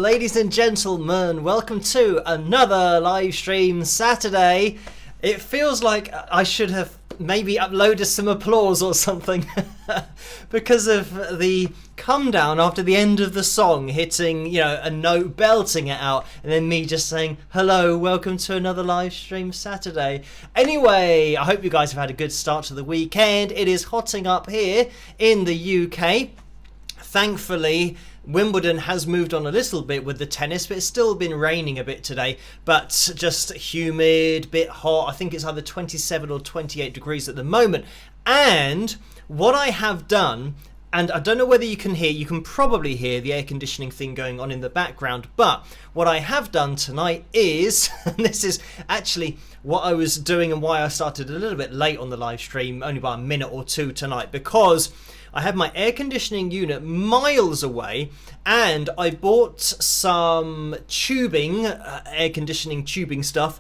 ladies and gentlemen, welcome to another live stream Saturday. It feels like I should have maybe uploaded some applause or something because of the come down after the end of the song, hitting, a note, belting it out, and then me just saying, hello, welcome to another live stream Saturday. Anyway, I hope you guys have had a good start to the weekend. It is hotting up here in the UK. Thankfully, Wimbledon has moved on a little bit with the tennis, but it's still been raining a bit today, but just humid, bit hot. I think it's either 27 or 28 degrees at the moment. And what I have done, and I don't know whether you can probably hear the air conditioning thing going on in the background, but what I have done tonight is, and this is actually what I was doing and why I started a little bit late on the live stream, only by a minute or two tonight, because I had my air conditioning unit miles away and I bought some tubing, air conditioning tubing stuff,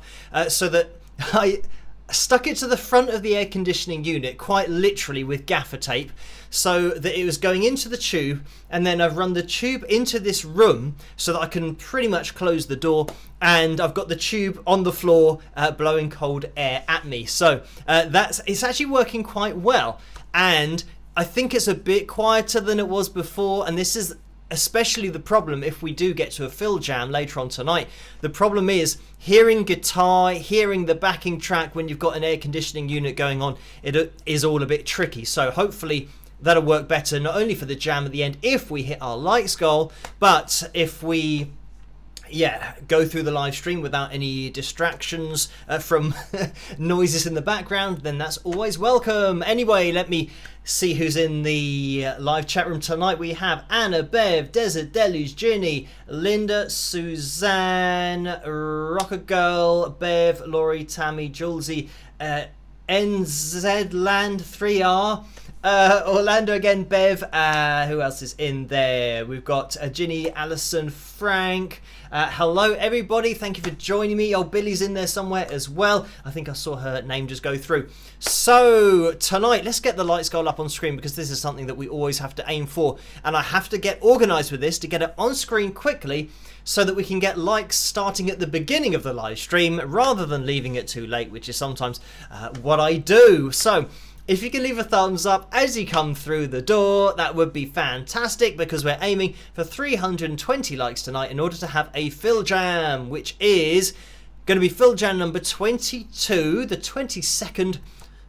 so that I stuck it to the front of the air conditioning unit, quite literally with gaffer tape, so that it was going into the tube, and then I've run the tube into this room so that I can pretty much close the door, and I've got the tube on the floor blowing cold air at me. So it's actually working quite well, and I think it's a bit quieter than it was before, and this is especially the problem if we do get to a FilJam later on tonight. The problem is hearing guitar, hearing the backing track when you've got an air conditioning unit going on, it is all a bit tricky. So hopefully that'll work better, not only for the jam at the end if we hit our likes goal, but if we go through the live stream without any distractions from noises in the background, then that's always welcome. Anyway, let me see who's in the live chat room tonight. We have Anna, Bev, Desert Deluge, Ginny, Linda, Suzanne, Rocker Girl, Bev, Laurie, Tammy, Julesy, NZ Land 3R, Orlando again, Bev, who else is in there? We've got Ginny, Alison, Frank. Hello everybody, thank you for joining me. Oh, Billy's in there somewhere as well. I think I saw her name just go through. So tonight, let's get the lights goal up on screen, because this is something that we always have to aim for, and I have to get organised with this to get it on screen quickly so that we can get likes starting at the beginning of the live stream rather than leaving it too late, which is sometimes what I do. So if you can leave a thumbs up as you come through the door, that would be fantastic, because we're aiming for 320 likes tonight in order to have a FilJam, which is going to be FilJam number 22, the 22nd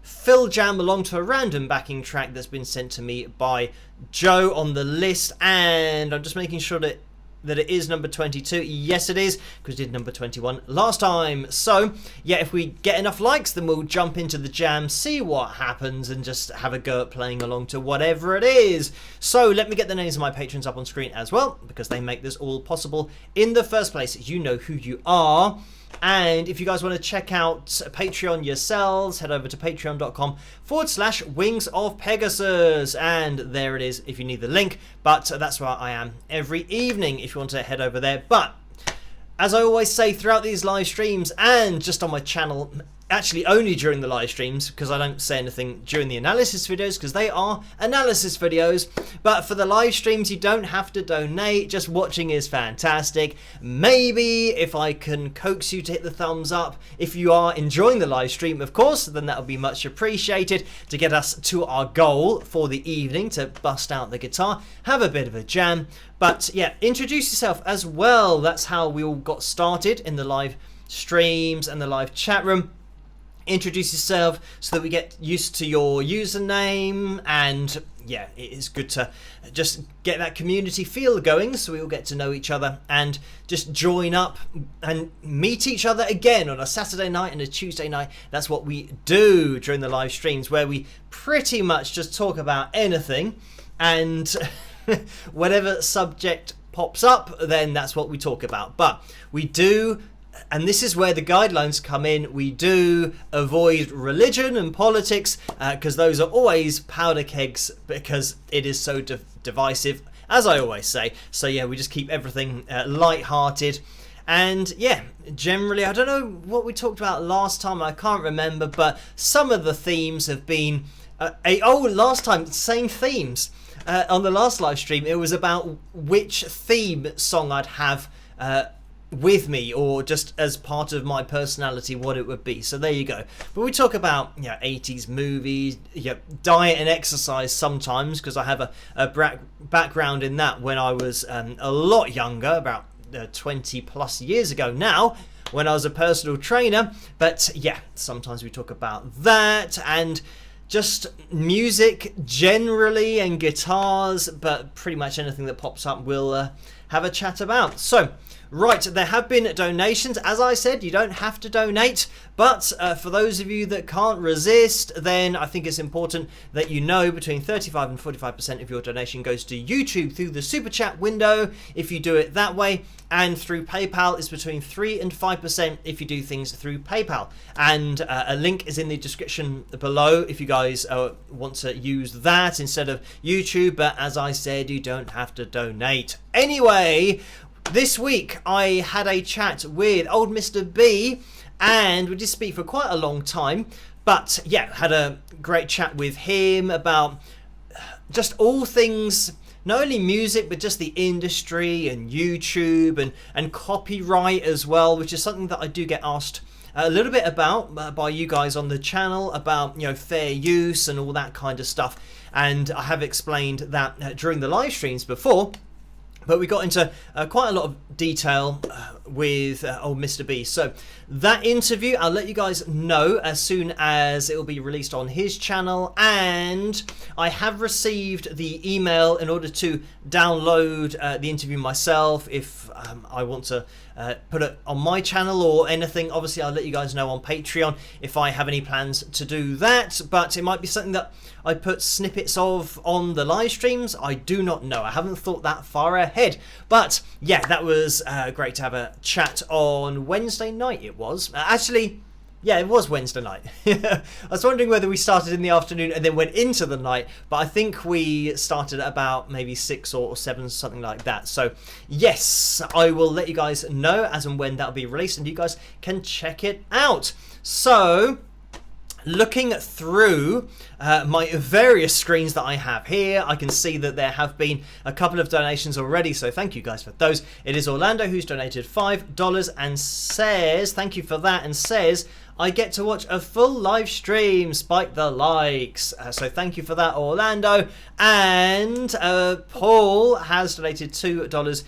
FilJam, along to a random backing track that's been sent to me by Joe on the list. And I'm just making sure that it is number 22. Yes, it is, because we did number 21 last time. So yeah, if we get enough likes, then we'll jump into the jam, see what happens, and just have a go at playing along to whatever it is. So let me get the names of my patrons up on screen as well, because they make this all possible in the first place. You know who you are. And if you guys want to check out Patreon yourselves, head over to patreon.com/Wings of Pegasus. And there it is if you need the link. But that's where I am every evening if you want to head over there. But as I always say throughout these live streams, and just on my channel, actually only during the live streams, because I don't say anything during the analysis videos, because they are analysis videos. But for the live streams, you don't have to donate, just watching is fantastic. Maybe if I can coax you to hit the thumbs up if you are enjoying the live stream, of course, then that would be much appreciated to get us to our goal for the evening, to bust out the guitar, have a bit of a jam. But yeah, introduce yourself as well. That's how we all got started in the live streams and the live chat room. Introduce yourself so that we get used to your username, and yeah, it is good to just get that community feel going, so we all get to know each other and just join up and meet each other again on a Saturday night and a Tuesday night. That's what we do during the live streams, where we pretty much just talk about anything, and whatever subject pops up, then that's what we talk about. But we do, and this is where the guidelines come in, we do avoid religion and politics, because those are always powder kegs, because it is so divisive, as I always say. So yeah, we just keep everything light-hearted. And yeah, generally, I don't know what we talked about last time, I can't remember, but some of the themes have been last time, same themes. On the last live stream, it was about which theme song I'd have with me, or just as part of my personality, what it would be. So there you go. But we talk about 80s movies, diet and exercise sometimes, because I have a background in that when I was a lot younger, about 20 plus years ago now, when I was a personal trainer. But yeah, sometimes we talk about that and just music generally and guitars, but pretty much anything that pops up we'll have a chat about. So right, there have been donations. As I said, you don't have to donate, but for those of you that can't resist, then I think it's important that you know between 35 and 45% of your donation goes to YouTube through the Super Chat window if you do it that way, and through PayPal is between 3 and 5% if you do things through PayPal. And a link is in the description below if you guys want to use that instead of YouTube, but as I said, you don't have to donate. Anyway, this week I had a chat with old Mr. B, and we did speak for quite a long time, but yeah, had a great chat with him about just all things, not only music, but just the industry and YouTube and copyright as well, which is something that I do get asked a little bit about by you guys on the channel, about fair use and all that kind of stuff. And I have explained that during the live streams before. But we got into quite a lot of detail with old Mr. B. So that interview, I'll let you guys know as soon as it will be released on his channel. And I have received the email in order to download the interview myself if I want to put it on my channel or anything. Obviously, I'll let you guys know on Patreon if I have any plans to do that. But it might be something that I put snippets of on the live streams. I do not know. I haven't thought that far ahead. But yeah, that was great to have a chat on Wednesday night. It was actually, yeah, it was Wednesday night. I was wondering whether we started in the afternoon and then went into the night, but I think we started at about maybe 6 or 7, something like that. So yes, I will let you guys know as and when that'll be released, and you guys can check it out. So looking through my various screens that I have here, I can see that there have been a couple of donations already, so thank you guys for those. It is Orlando who's donated $5 and says, thank you for that, and says, I get to watch a full live stream, spike the likes. So thank you for that, Orlando. And Paul has donated $2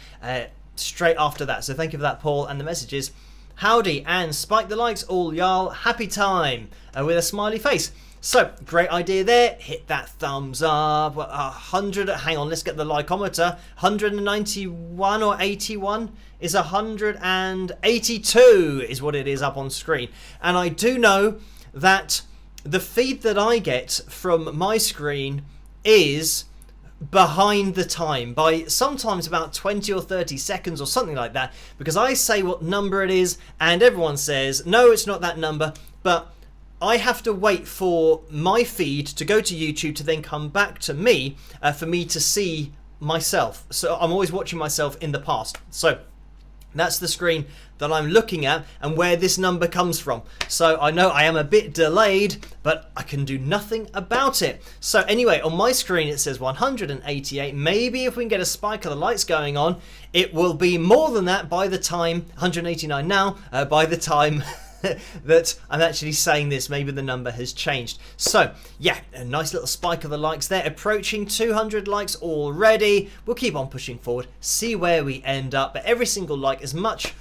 straight after that, so thank you for that, Paul. And the message is, howdy and spike the likes all y'all, happy time, with a smiley face. So great idea there. Hit that thumbs up. 100, hang on, let's get the likeometer. 191 or 81 is 182 is what it is up on screen. And I do know that the feed that I get from my screen is behind the time by sometimes about 20 or 30 seconds or something like that, because I say what number it is and everyone says no, it's not that number, but I have to wait for my feed to go to YouTube to then come back to me for me to see myself. So I'm always watching myself in the past. So that's the screen that I'm looking at and where this number comes from. So I know I am a bit delayed, but I can do nothing about it. So anyway, on my screen it says 188. Maybe if we can get a spike of the lights going on, it will be more than that by the time, 189 now, by the time that I'm actually saying this. Maybe the number has changed. So yeah, a nice little spike of the likes there, approaching 200 likes already. We'll keep on pushing forward, see where we end up, but every single like is much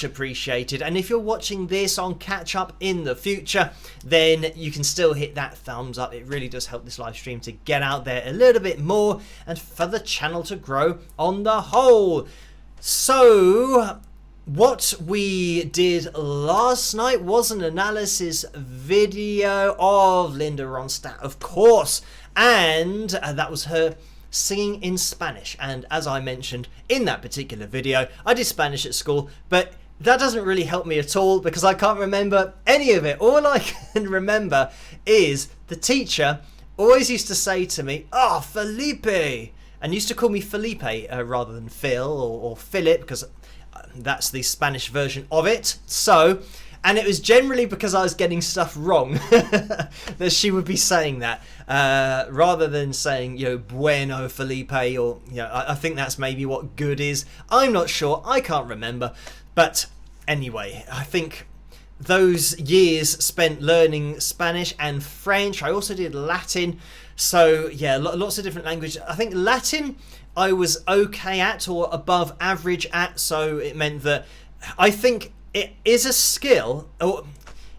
appreciated. And if you're watching this on catch up in the future, then you can still hit that thumbs up. It really does help this live stream to get out there a little bit more and for the channel to grow on the whole. So what we did last night was an analysis video of Linda Ronstadt, of course, and that was her singing in Spanish. And as I mentioned in that particular video, I did Spanish at school, but that doesn't really help me at all because I can't remember any of it. All I can remember is the teacher always used to say to me, "Oh, Felipe," and used to call me Felipe rather than Phil or Philip, because that's the Spanish version of it. So And it was generally because I was getting stuff wrong that she would be saying that, rather than saying, bueno Felipe, or, I think that's maybe what good is. I'm not sure. I can't remember. But anyway, I think those years spent learning Spanish and French. I also did Latin. So, yeah, lots of different languages. I think Latin I was okay at, or above average at. So it meant that I think it is a skill, or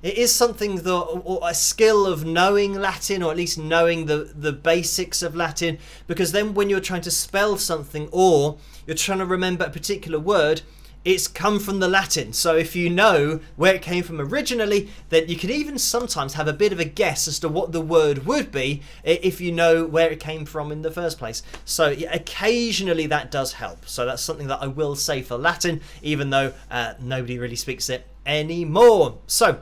it is something that, or a skill of knowing Latin, or at least knowing the basics of Latin, because then when you're trying to spell something, or you're trying to remember a particular word, it's come from the Latin. So if you know where it came from originally, then you can even sometimes have a bit of a guess as to what the word would be if you know where it came from in the first place. So yeah, occasionally that does help. So that's something that I will say for Latin, even though nobody really speaks it anymore. So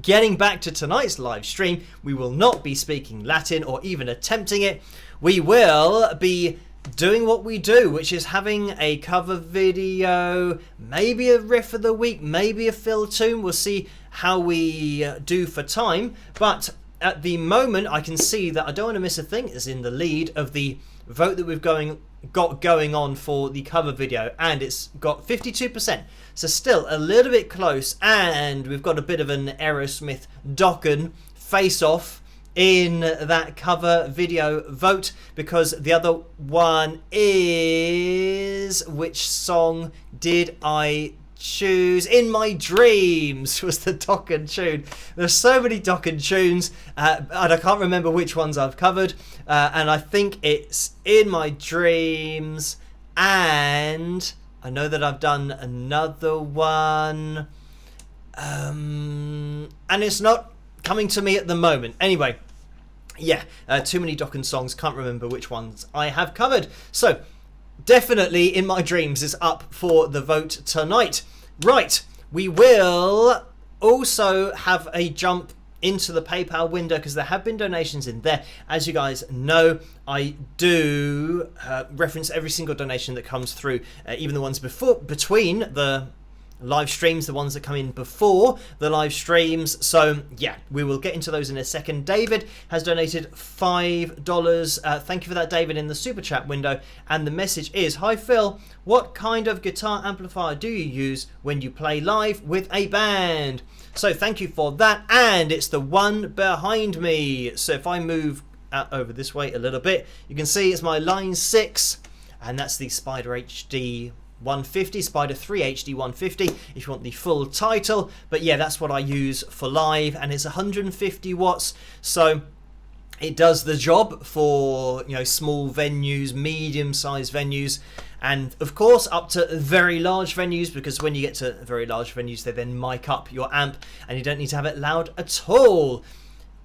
getting back to tonight's live stream, we will not be speaking Latin or even attempting it. We will be doing what we do, which is having a cover video, maybe a riff of the week, maybe a Filtoon. We'll see how we do for time. But at the moment, I can see that I don't want to miss a thing. It's in the lead of the vote that we've got going on for the cover video, and it's got 52%. So still a little bit close, and we've got a bit of an Aerosmith Dokken face-off in that cover video vote, because the other one is, which song did I choose? In My Dreams was the Dokken tune. There's so many Dokken tunes, and I can't remember which ones I've covered, and I think it's In My Dreams, and I know that I've done another one, and it's not coming to me at the moment. Anyway, yeah, too many Dokken songs, can't remember which ones I have covered. So definitely In My Dreams is up for the vote tonight. Right, we will also have a jump into the PayPal window, because there have been donations in there. As you guys know, I do reference every single donation that comes through, even the ones between the live streams, the ones that come in before the live streams. So yeah, we will get into those in a second. David has donated $5. Thank you for that, David, in the super chat window. And the message is, hi Phil, what kind of guitar amplifier do you use when you play live with a band? So thank you for that. And it's the one behind me. So if I move over this way a little bit, you can see it's my Line 6, and that's the Spider HD 150, Spider 3 HD 150 if you want the full title. But yeah, that's what I use for live, and it's 150 watts, so it does the job for small venues, medium-sized venues, and of course up to very large venues, because when you get to very large venues, they then mic up your amp and you don't need to have it loud at all.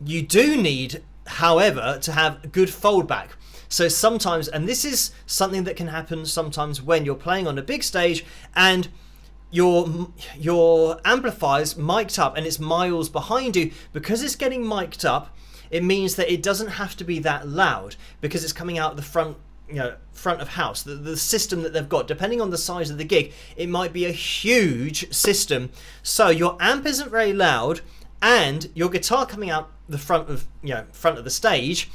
You do need, however, to have good foldback. So sometimes, and this is something that can happen sometimes when you're playing on a big stage and your amplifier's mic'd up and it's miles behind you, because it's getting mic'd up, it means that it doesn't have to be that loud, because it's coming out the front of house. The system that they've got, depending on the size of the gig, it might be a huge system. So your amp isn't very loud, and your guitar coming out the front of the stage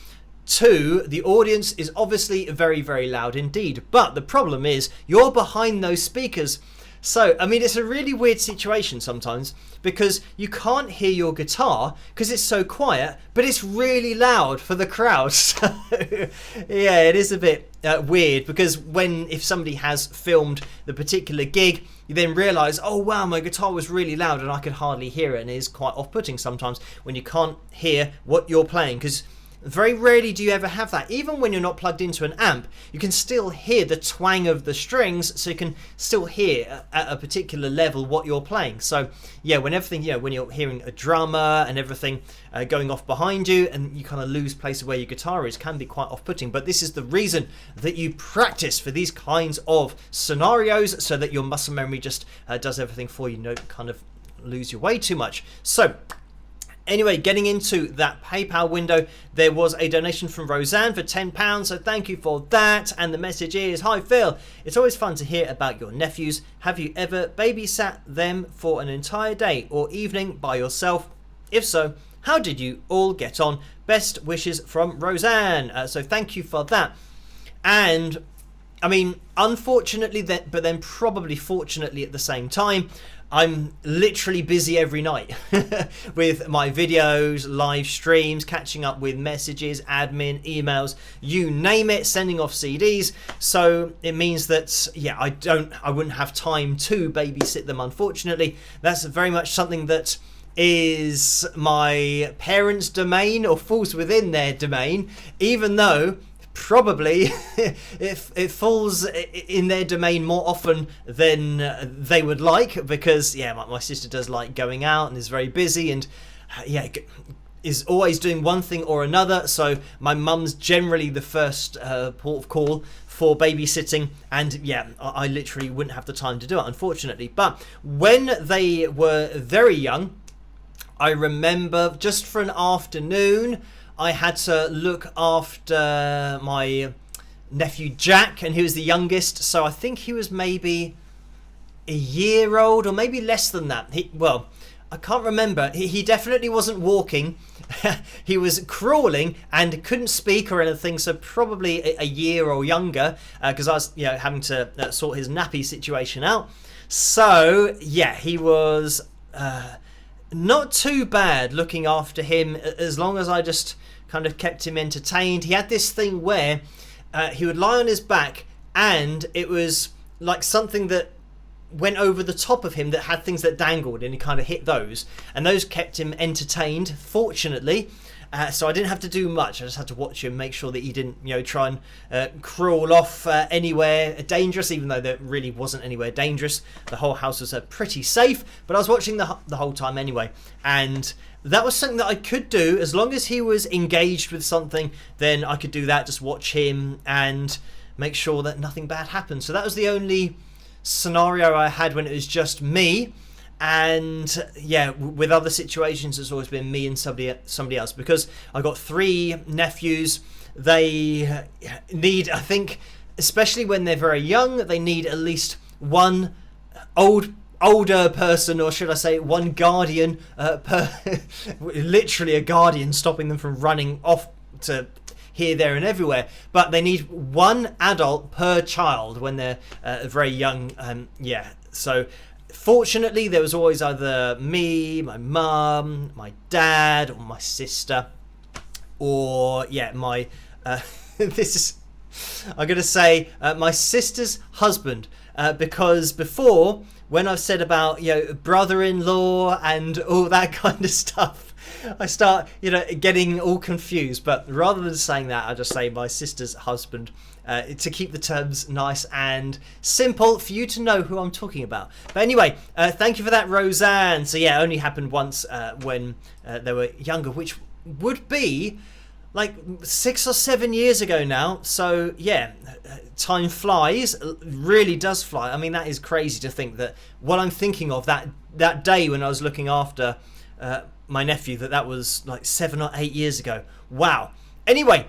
to the audience is obviously very, very loud indeed. But the problem is you're behind those speakers. So, I mean, it's a really weird situation sometimes, because you can't hear your guitar because it's so quiet, but it's really loud for the crowd. So, yeah, it is a bit weird, because if somebody has filmed the particular gig, you then realise, oh wow, my guitar was really loud and I could hardly hear it, and it is quite off-putting sometimes when you can't hear what you're playing, because very rarely do you ever have that. Even when you're not plugged into an amp, you can still hear the twang of the strings, so you can still hear at a particular level what you're playing. So yeah, when you're hearing a drummer and everything going off behind you, and you kind of lose place of where your guitar is, can be quite off-putting. But this is the reason that you practice for these kinds of scenarios, so that your muscle memory just does everything for you, don't kind of lose your way too much. So Anyway, getting into that PayPal window, there was a donation from Roseanne for £10, so thank you for that. And the message is, "Hi Phil, it's always fun to hear about your nephews. Have you ever babysat them for an entire day or evening by yourself? If so, how did you all get on? Best wishes from Roseanne." So thank you for that. And I mean, unfortunately, but then probably fortunately at the same time, I'm literally busy every night with my videos, live streams, catching up with messages, admin, emails, you name it, sending off CDs. So it means that, yeah, I wouldn't have time to babysit them, unfortunately. That's very much something that is my parents' domain or falls within their domain, even though probably it falls in their domain more often than they would like, because yeah, my sister does like going out and is very busy and yeah, is always doing one thing or another. So my mum's generally the first port of call for babysitting, and yeah, I literally wouldn't have the time to do it, unfortunately. But when they were very young, I remember just for an afternoon I had to look after my nephew Jack, and he was the youngest, so I think he was maybe a year old or maybe less than that. Well, I can't remember. He definitely wasn't walking. He was crawling and couldn't speak or anything, so probably a year or younger, because I was having to sort his nappy situation out. So yeah, he was not too bad looking after him, as long as I just kind of kept him entertained. He had this thing where he would lie on his back, and it was like something that went over the top of him that had things that dangled, and he kind of hit those, and those kept him entertained, fortunately. So I didn't have to do much. I just had to watch him, make sure that he didn't try and crawl off anywhere dangerous, even though there really wasn't anywhere dangerous. The whole house was pretty safe, but I was watching the whole time anyway, and that was something that I could do. As long as he was engaged with something, then I could do that, just watch him and make sure that nothing bad happened. So that was the only scenario I had when it was just me. And yeah, with other situations it's always been me and somebody else, because I got 3 nephews. They need, I think, especially when they're very young, they need at least one older person, or should I say one guardian, literally a guardian, stopping them from running off to here, there and everywhere. But they need one adult per child when they're very young. So fortunately, there was always either me, my mum, my dad, or my sister, or my this is, I'm gonna say my sister's husband, because before, when I've said about brother-in-law and all that kind of stuff, I start getting all confused. But rather than saying that, I just say my sister's husband, to keep the terms nice and simple for you to know who I'm talking about. But anyway, thank you for that, Roseanne. So yeah, it only happened once when they were younger, which would be like 6 or 7 years ago now. So yeah, time flies, really does fly. I mean, that is crazy to think that what I'm thinking of that day when I was looking after my nephew, that was like 7 or 8 years ago. Wow. Anyway,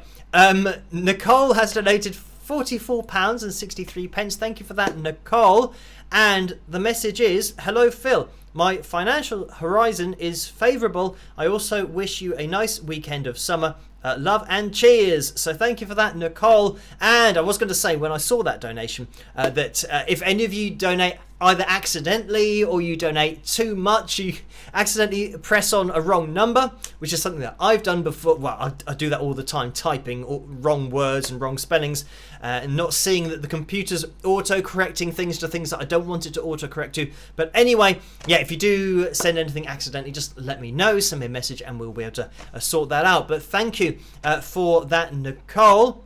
Nicole has donated £44.63. Thank you for that, Nicole. And the message is, "Hello Phil, my financial horizon is favourable. I also wish you a nice weekend of summer. Love and cheers." So thank you for that, Nicole. And I was going to say, when I saw that donation, that if any of you donate either accidentally or you donate too much, you accidentally press on a wrong number, which is something that I've done before. Well, I do that all the time, typing wrong words and wrong spellings, and not seeing that the computer's auto-correcting things to things that I don't want it to auto-correct to. But anyway, yeah, if you do send anything accidentally, just let me know, send me a message, and we'll be able to sort that out. But thank you for that, Nicole.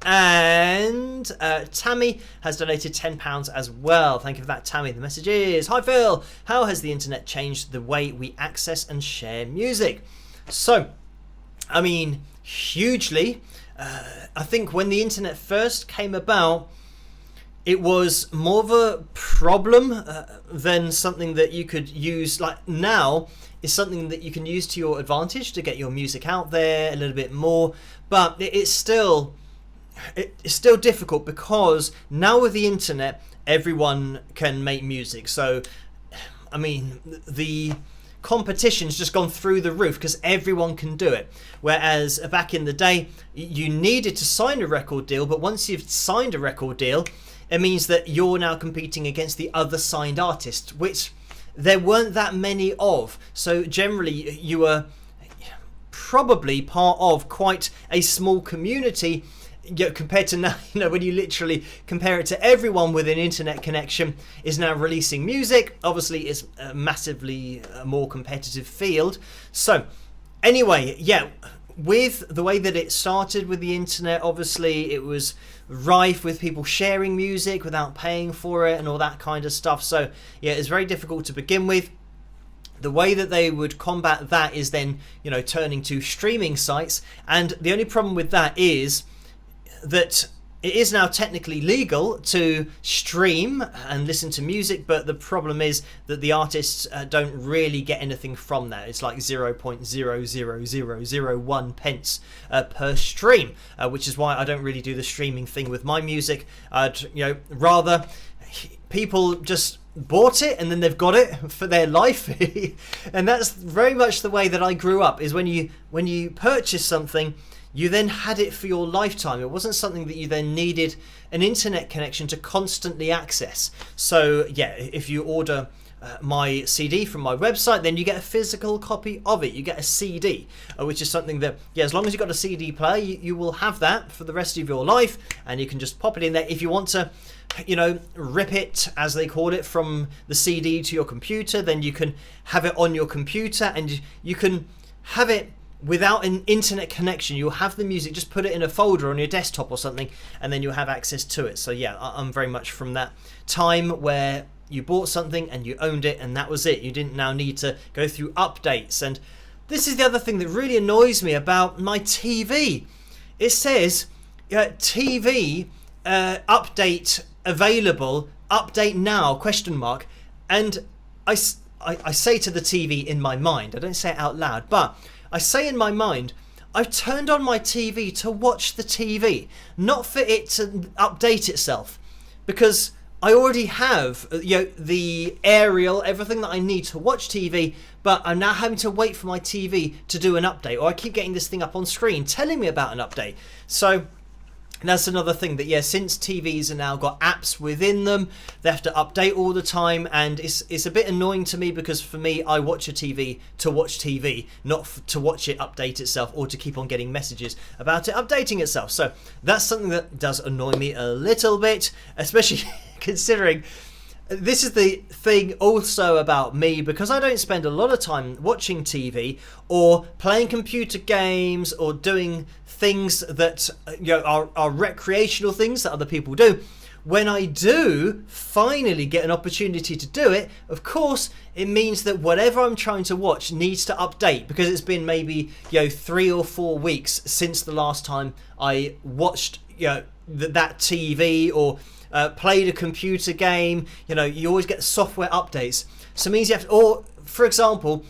And Tammy has donated £10 as well. Thank you for that, Tammy. The message is, "Hi Phil, how has the internet changed the way we access and share music?" So, I mean, hugely. I think when the internet first came about, it was more of a problem than something that you could use. Like now is something that you can use to your advantage to get your music out there a little bit more, but it's still difficult because now with the internet everyone can make music. So I mean, the competition's just gone through the roof because everyone can do it. Whereas back in the day, you needed to sign a record deal, but once you've signed a record deal, it means that you're now competing against the other signed artists, which there weren't that many of. So generally, you were probably part of quite a small community, compared to now, when you literally compare it to everyone with an internet connection is now releasing music. Obviously, it's a massively more competitive field. So anyway, yeah, with the way that it started with the internet, obviously it was rife with people sharing music without paying for it and all that kind of stuff. So yeah, it's very difficult to begin with. The way that they would combat that is then, turning to streaming sites. And the only problem with that is that it is now technically legal to stream and listen to music, but the problem is that the artists don't really get anything from that. It's like 0.00001 pence per stream, which is why I don't really do the streaming thing with my music. Rather people just bought it and then they've got it for their life. And that's very much the way that I grew up, is when you purchase something, you then had it for your lifetime. It wasn't something that you then needed an internet connection to constantly access. So yeah, if you order my CD from my website, then you get a physical copy of it. You get a CD, which is something that, as long as you've got a CD player, you will have that for the rest of your life, and you can just pop it in there. If you want to, rip it, as they call it, from the CD to your computer, then you can have it on your computer, and you can have it without an internet connection. You'll have the music, just put it in a folder on your desktop or something, and then you'll have access to it. So yeah, I'm very much from that time where you bought something and you owned it and that was it. You didn't now need to go through updates. And this is the other thing that really annoys me about my TV. It says TV update available, update now, ? And I say to the TV in my mind, I don't say it out loud, but I say in my mind, I've turned on my TV to watch the TV, not for it to update itself, because I already have the aerial, everything that I need to watch TV, but I'm now having to wait for my TV to do an update, or I keep getting this thing up on screen telling me about an update. So that's another thing, that since TVs have now got apps within them, they have to update all the time, and it's a bit annoying to me, because for me, I watch a TV to watch TV, not to watch it update itself or to keep on getting messages about it updating itself. So that's something that does annoy me a little bit, especially considering this is the thing also about me, because I don't spend a lot of time watching TV or playing computer games or doing things that are recreational things that other people do. When I do finally get an opportunity to do it, of course, it means that whatever I'm trying to watch needs to update, because it's been maybe 3 or 4 weeks since the last time I watched that TV or played a computer game. You always get software updates, so it means you have to, or for example,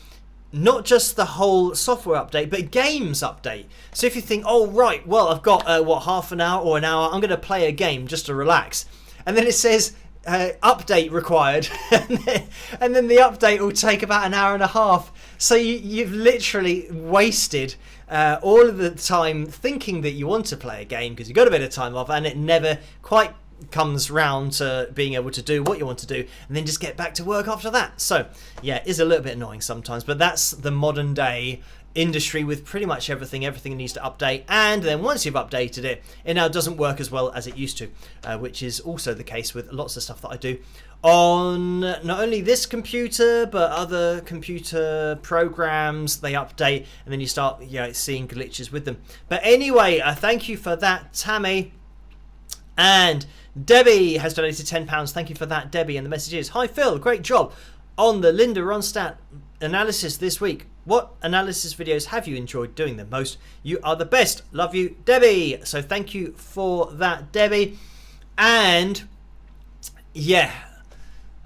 not just the whole software update, but games update. So if you think, oh right, well I've got half an hour or an hour, I'm going to play a game just to relax, and then it says update required, and then the update will take about an hour and a half. So you've literally wasted all of the time thinking that you want to play a game, because you've got a bit of time off, and it never quite comes round to being able to do what you want to do, and then just get back to work after that. So yeah, it is a little bit annoying sometimes, but that's the modern day industry with pretty much everything needs to update, and then once you've updated it, it now doesn't work as well as it used to, which is also the case with lots of stuff that I do on not only this computer but other computer programs. They update and then you start seeing glitches with them. But anyway, thank you for that, Tammy. And Debbie has donated £10. Thank you for that, Debbie. And the message is, hi Phil, great job on the Linda Ronstadt analysis this week. What analysis videos have you enjoyed doing the most? You are the best. Love you, Debbie. So thank you for that, Debbie. And yeah,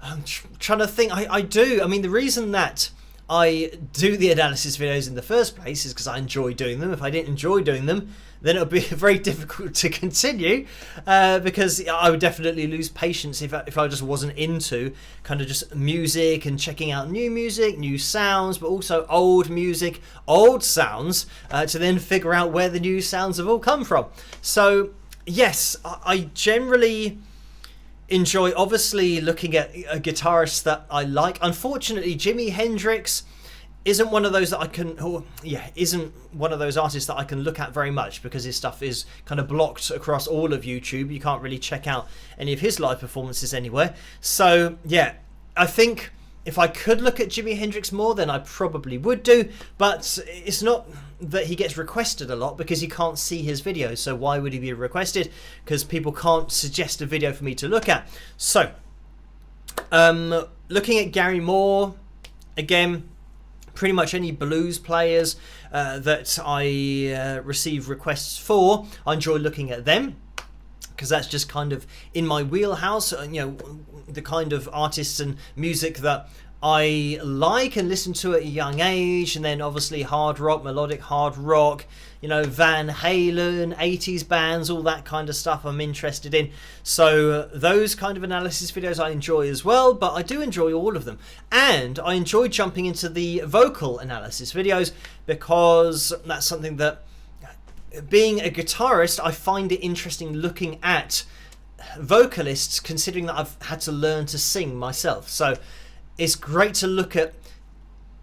I'm trying to think. I do. I mean, the reason that I do the analysis videos in the first place is because I enjoy doing them. If I didn't enjoy doing them, then it would be very difficult to continue, because I would definitely lose patience if I just wasn't into kind of just music and checking out new music, new sounds, but also old music, old sounds, to then figure out where the new sounds have all come from. So yes, I generally enjoy obviously looking at a guitarist that I like. Unfortunately, Jimi Hendrix isn't one of those that I can, isn't one of those artists that I can look at very much, because his stuff is kind of blocked across all of YouTube. You can't really check out any of his live performances anywhere. So yeah, I think if I could look at Jimi Hendrix more, then I probably would do, but it's not that he gets requested a lot, because you can't see his videos. So why would he be requested? Because people can't suggest a video for me to look at. So looking at Gary Moore, again, pretty much any blues players that I receive requests for, I enjoy looking at them, because that's just kind of in my wheelhouse. The kind of artists and music that I like and listen to at a young age. And then obviously hard rock, melodic hard rock, Van Halen, 80s bands, all that kind of stuff I'm interested in. So those kind of analysis videos I enjoy as well, but I do enjoy all of them. And I enjoy jumping into the vocal analysis videos, because that's something that, being a guitarist, I find it interesting looking at vocalists, considering that I've had to learn to sing myself. So it's great to look at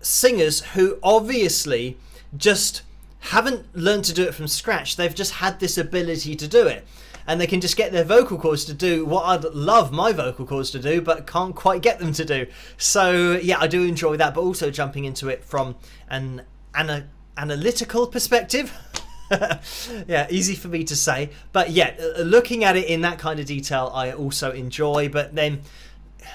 singers who obviously just haven't learned to do it from scratch. They've just had this ability to do it, and they can just get their vocal cords to do what I'd love my vocal cords to do, but can't quite get them to do. So yeah, I do enjoy that, but also jumping into it from an analytical perspective. Yeah, easy for me to say, but yeah, looking at it in that kind of detail I also enjoy. But then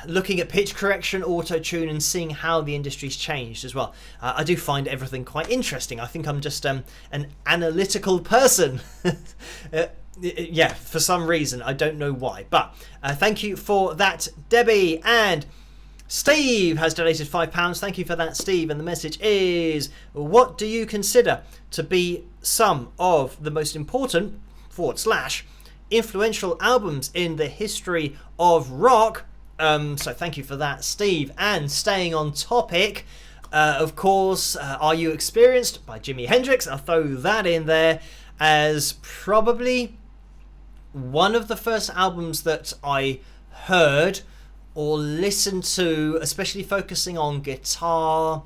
looking at pitch correction, auto-tune, and seeing how the industry's changed as well, I do find everything quite interesting. I think I'm just an analytical person. Yeah, for some reason, I don't know why, but thank you for that, Debbie. And Steve has donated £5. Thank you for that, Steve. And the message is, what do you consider to be some of the most important / influential albums in the history of rock? So thank you for that, Steve. And staying on topic, of course, Are You Experienced by Jimi Hendrix. I'll throw that in there as probably one of the first albums that I heard or listened to, especially focusing on guitar.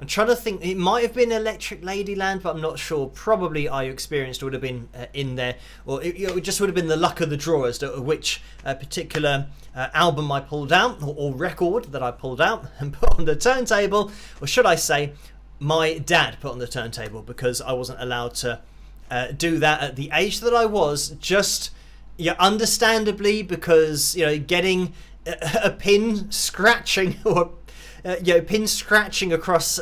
I'm trying to think, it might have been Electric Ladyland, but I'm not sure. Probably Are You Experienced would have been in there, or it just would have been the luck of the draw as to which particular album I pulled out, or record that I pulled out and put on the turntable, or should I say my dad put on the turntable, because I wasn't allowed to do that at the age that I was, just understandably, because getting a pin scratching or pin scratching across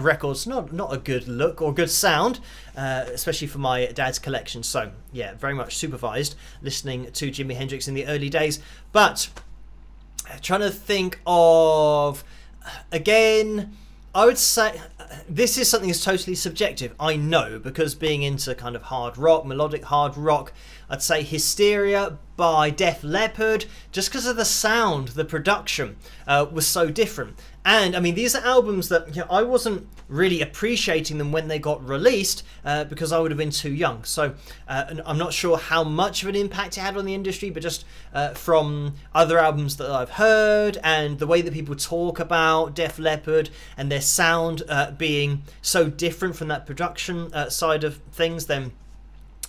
records, not a good look or good sound, especially for my dad's collection. So yeah, very much supervised listening to Jimi Hendrix in the early days. But trying to think of, again, I would say this is something that's totally subjective, I know, because being into kind of hard rock, melodic hard rock, I'd say Hysteria by Def Leppard, just because of the sound, the production was so different. And I mean, these are albums that I wasn't really appreciating them when they got released, because I would have been too young. So I'm not sure how much of an impact it had on the industry, but just from other albums that I've heard and the way that people talk about Def Leppard and their sound being so different from that production side of things, then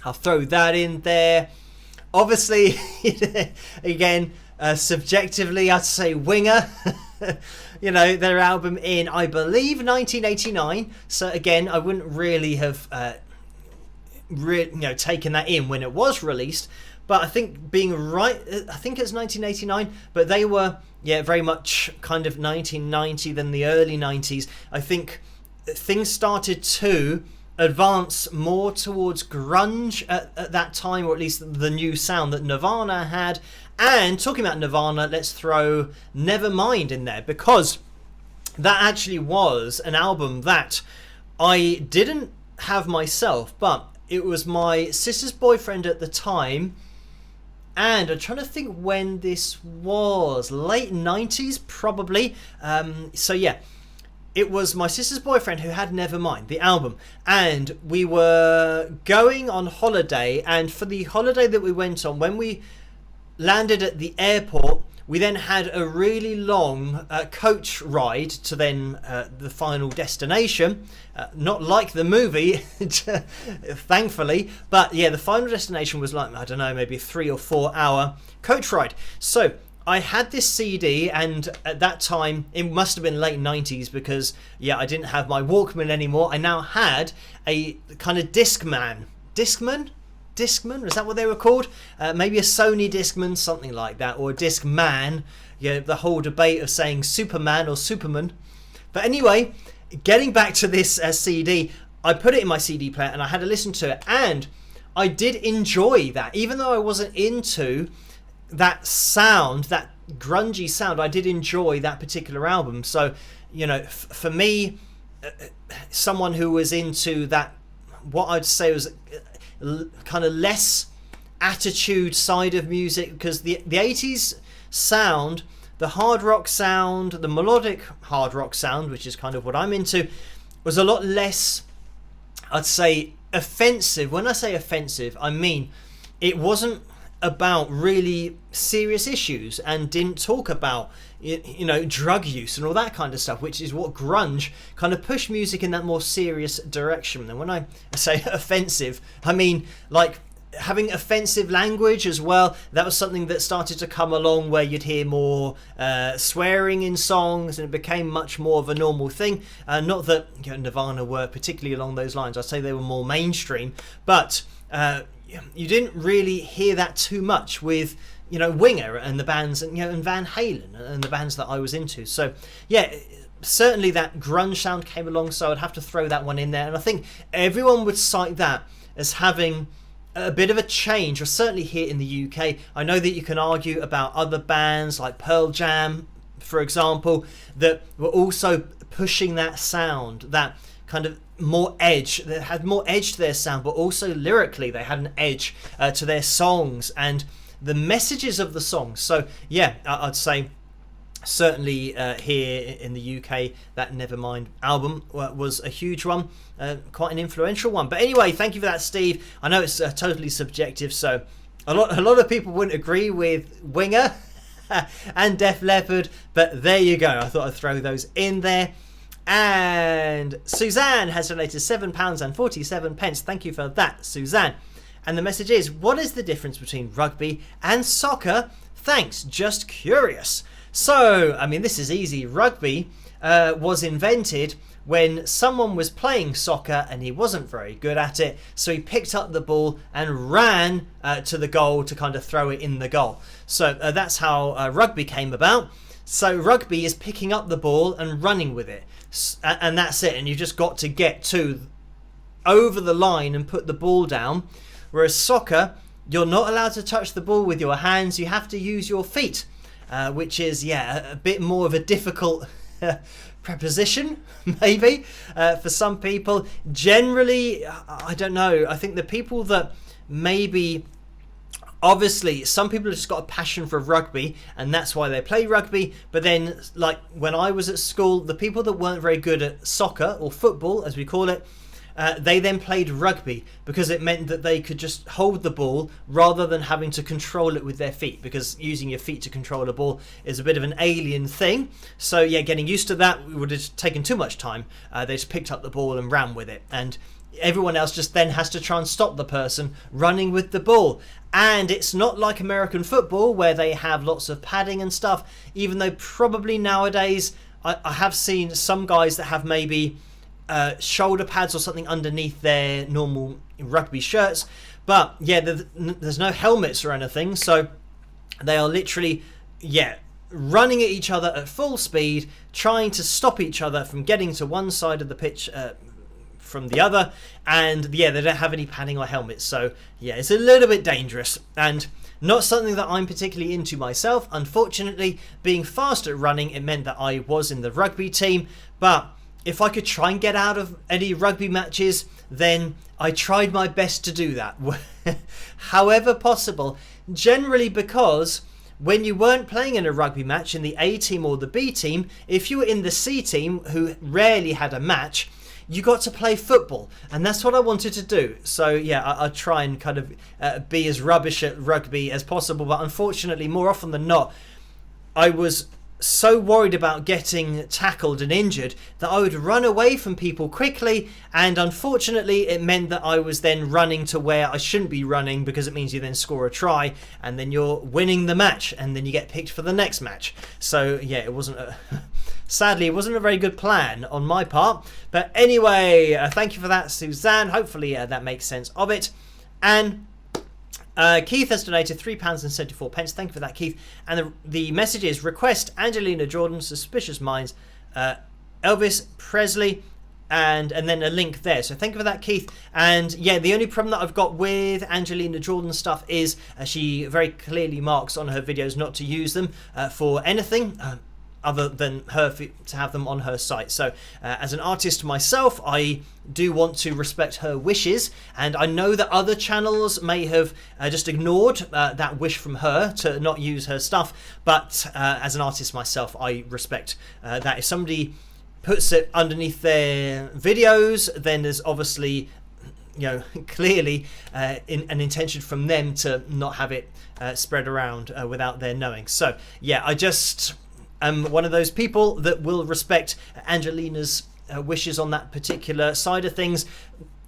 I'll throw that in there. Obviously, again, subjectively, I'd say Winger. Their album in, I believe, 1989. So again, I wouldn't really have taken that in when it was released. But I think being right, I think it's 1989. But they were, very much kind of 1990, then the early 90s. I think things started to advance more towards grunge at that time, or at least the new sound that Nirvana had. And talking about Nirvana, let's throw Nevermind in there, because that actually was an album that I didn't have myself, but it was my sister's boyfriend at the time. And I'm trying to think when this was. Late 90s, probably. So yeah, it was my sister's boyfriend who had Nevermind, the album. And we were going on holiday. And for the holiday that we went on, when we landed at the airport, we then had a really long coach ride to then the final destination. Not like the movie, thankfully. But yeah, the final destination was like, I don't know, maybe a 3 or 4 hour coach ride. So I had this CD, and at that time, it must have been late 90s, because yeah, I didn't have my Walkman anymore. I now had a kind of Discman, was that what they were called? Maybe a Sony Discman, something like that, or a Discman. Yeah, the whole debate of saying Superman or Superman. But anyway, getting back to this CD, I put it in my CD player and I had to listen to it, and I did enjoy that. Even though I wasn't into that sound, that grungy sound, I did enjoy that particular album. So, you know, for me, someone who was into that, what I'd say was kind of less attitude side of music, because the 80s sound, the hard rock sound, the melodic hard rock sound, which is kind of what I'm into, was a lot less, I'd say, offensive. When I say offensive, I mean it wasn't about really serious issues and didn't talk about, you know, drug use and all that kind of stuff, which is what grunge kind of pushed music in that more serious direction. And when I say offensive, I mean like having offensive language as well. That was something that started to come along, where you'd hear more swearing in songs, and it became much more of a normal thing. Not that, you know, Nirvana were particularly along those lines. I'd say they were more mainstream, but you didn't really hear that too much with, you know, Winger and the bands, and, you know, and Van Halen and the bands that I was into. So yeah, certainly that grunge sound came along, so I'd have to throw that one in there. And I think everyone would cite that as having a bit of a change, or certainly here in the UK. I know that you can argue about other bands like Pearl Jam, for example, that were also pushing that sound, that kind of more edge, that had more edge to their sound, but also lyrically they had an edge to their songs and the messages of the songs. So yeah, I'd say certainly here in the UK, that Nevermind album was a huge one, quite an influential one. But anyway, thank you for that, Steve. I know it's totally subjective, so a lot of people wouldn't agree with Winger and Def Leppard, but there you go. I thought I'd throw those in there. And Suzanne has donated £7.47. Thank you for that, Suzanne. And the message is, what is the difference between rugby and soccer? Thanks, just curious. So, I mean, this is easy. Rugby was invented when someone was playing soccer and he wasn't very good at it, so he picked up the ball and ran to the goal to kind of throw it in the goal. So that's how rugby came about. So rugby is picking up the ball and running with it, and that's it. And you've just got to get to over the line and put the ball down. Whereas soccer, you're not allowed to touch the ball with your hands. You have to use your feet, which is, yeah, a bit more of a difficult preposition, maybe, for some people. Generally, I don't know. I think the people that maybe... Obviously, some people have just got a passion for rugby, and that's why they play rugby. But then, like when I was at school, the people that weren't very good at soccer, or football as we call it, they then played rugby because it meant that they could just hold the ball rather than having to control it with their feet, because using your feet to control a ball is a bit of an alien thing. So yeah, getting used to that would have taken too much time. They just picked up the ball and ran with it, and everyone else just then has to try and stop the person running with the ball. And it's not like American football where they have lots of padding and stuff, even though probably nowadays I have seen some guys that have maybe shoulder pads or something underneath their normal rugby shirts. But yeah, there's no helmets or anything, so they are literally, yeah, running at each other at full speed, trying to stop each other from getting to one side of the pitch from the other, and yeah, they don't have any padding or helmets, so yeah, it's a little bit dangerous and not something that I'm particularly into myself. Unfortunately, being fast at running, it meant that I was in the rugby team, but if I could try and get out of any rugby matches, then I tried my best to do that however possible, generally because when you weren't playing in a rugby match in the A team or the B team, if you were in the C team, who rarely had a match, you got to play football, and that's what I wanted to do. So yeah, I try and kind of be as rubbish at rugby as possible, but unfortunately, more often than not, I was so worried about getting tackled and injured that I would run away from people quickly, and unfortunately it meant that I was then running to where I shouldn't be running, because it means you then score a try and then you're winning the match and then you get picked for the next match. So yeah, it wasn't sadly it wasn't a very good plan on my part, but anyway, thank you for that, Suzanne. Hopefully that makes sense of it. And Keith has donated £3.74. Thank you for that, Keith. And the message is: request Angelina Jordan, Suspicious Minds, Elvis Presley, and then a link there. So thank you for that, Keith. And yeah, the only problem that I've got with Angelina Jordan stuff is she very clearly marks on her videos not to use them for anything other than her to have them on her site. So as an artist myself, I do want to respect her wishes, and I know that other channels may have just ignored that wish from her to not use her stuff, but as an artist myself, I respect that. If somebody puts it underneath their videos, then there's obviously, you know, clearly an intention from them to not have it spread around without their knowing. So yeah, I just am one of those people that will respect Angelina's wishes on that particular side of things.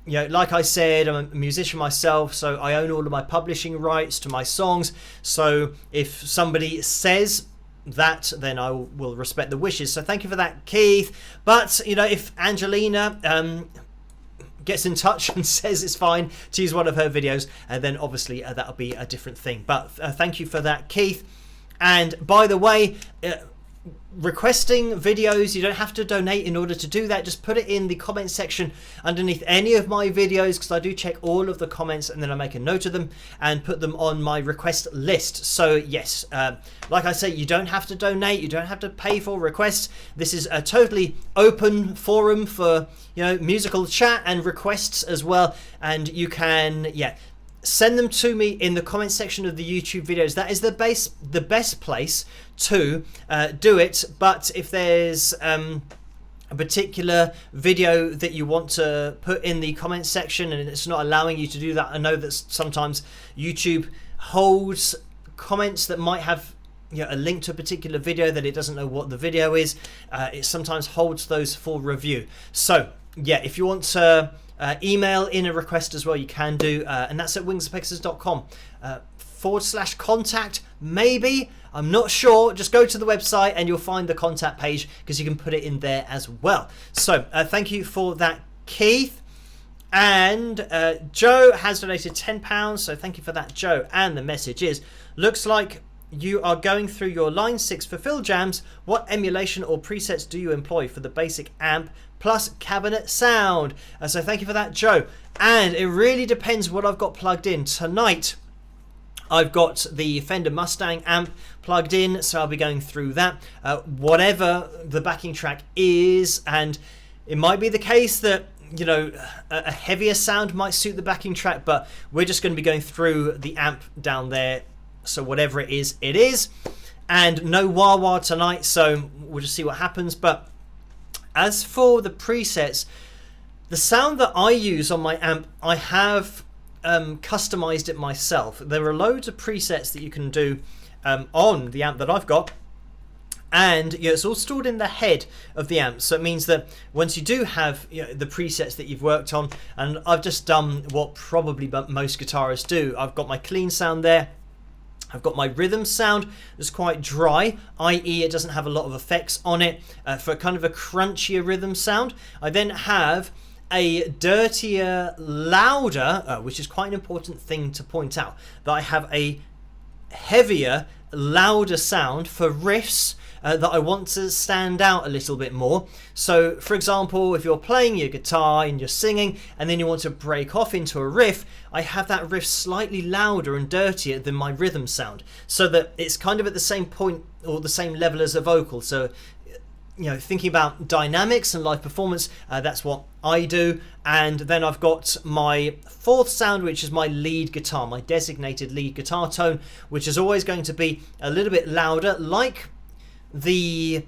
You know, like I said, I'm a musician myself, so I own all of my publishing rights to my songs. So if somebody says that, then I will respect the wishes. So thank you for that, Keith. But you know, if Angelina gets in touch and says it's fine to use one of her videos, then obviously that'll be a different thing. But thank you for that, Keith. And by the way, requesting videos, you don't have to donate in order to do that. Just put it in the comment section underneath any of my videos, because I do check all of the comments and then I make a note of them and put them on my request list. So yes, like I say, you don't have to donate, you don't have to pay for requests. This is a totally open forum for, you know, musical chat and requests as well, and you can send them to me in the comment section of the YouTube videos. That is the best place to do it. But if there's a particular video that you want to put in the comment section and it's not allowing you to do that, I know that sometimes YouTube holds comments that might have, you know, a link to a particular video that it doesn't know what the video is. It sometimes holds those for review. So yeah, if you want to email in a request as well, you can do, and that's at wingsofpegasus.com /contact, maybe, I'm not sure. Just go to the website and you'll find the contact page, because you can put it in there as well. So thank you for that, Keith. And Joe has donated £10, so thank you for that, Joe. And the message is: looks like you are going through your line 6 for FilJams. What emulation or presets do you employ for the basic amp plus cabinet sound? So thank you for that, Joe. And it really depends what I've got plugged in. Tonight I've got the Fender Mustang amp plugged in, so I'll be going through that, whatever the backing track is. And it might be the case that, you know, a heavier sound might suit the backing track, but we're just going to be going through the amp down there, so whatever it is, it is. And no wah-wah tonight, so we'll just see what happens. But as for the presets, the sound that I use on my amp, I have customized it myself. There are loads of presets that you can do on the amp that I've got, and you know, it's all stored in the head of the amp. So it means that once you do have, you know, the presets that you've worked on, and I've just done what probably most guitarists do. I've got my clean sound there. I've got my rhythm sound that's quite dry, i.e. it doesn't have a lot of effects on it, for kind of a crunchier rhythm sound. I then have a dirtier, louder, which is quite an important thing to point out, that I have a heavier, louder sound for riffs that I want to stand out a little bit more. So for example, if you're playing your guitar and you're singing and then you want to break off into a riff, I have that riff slightly louder and dirtier than my rhythm sound, so that it's kind of at the same point or the same level as a vocal. So thinking about dynamics and live performance, that's what I do. And then I've got my fourth sound, which is my lead guitar, my designated lead guitar tone, which is always going to be a little bit louder, like the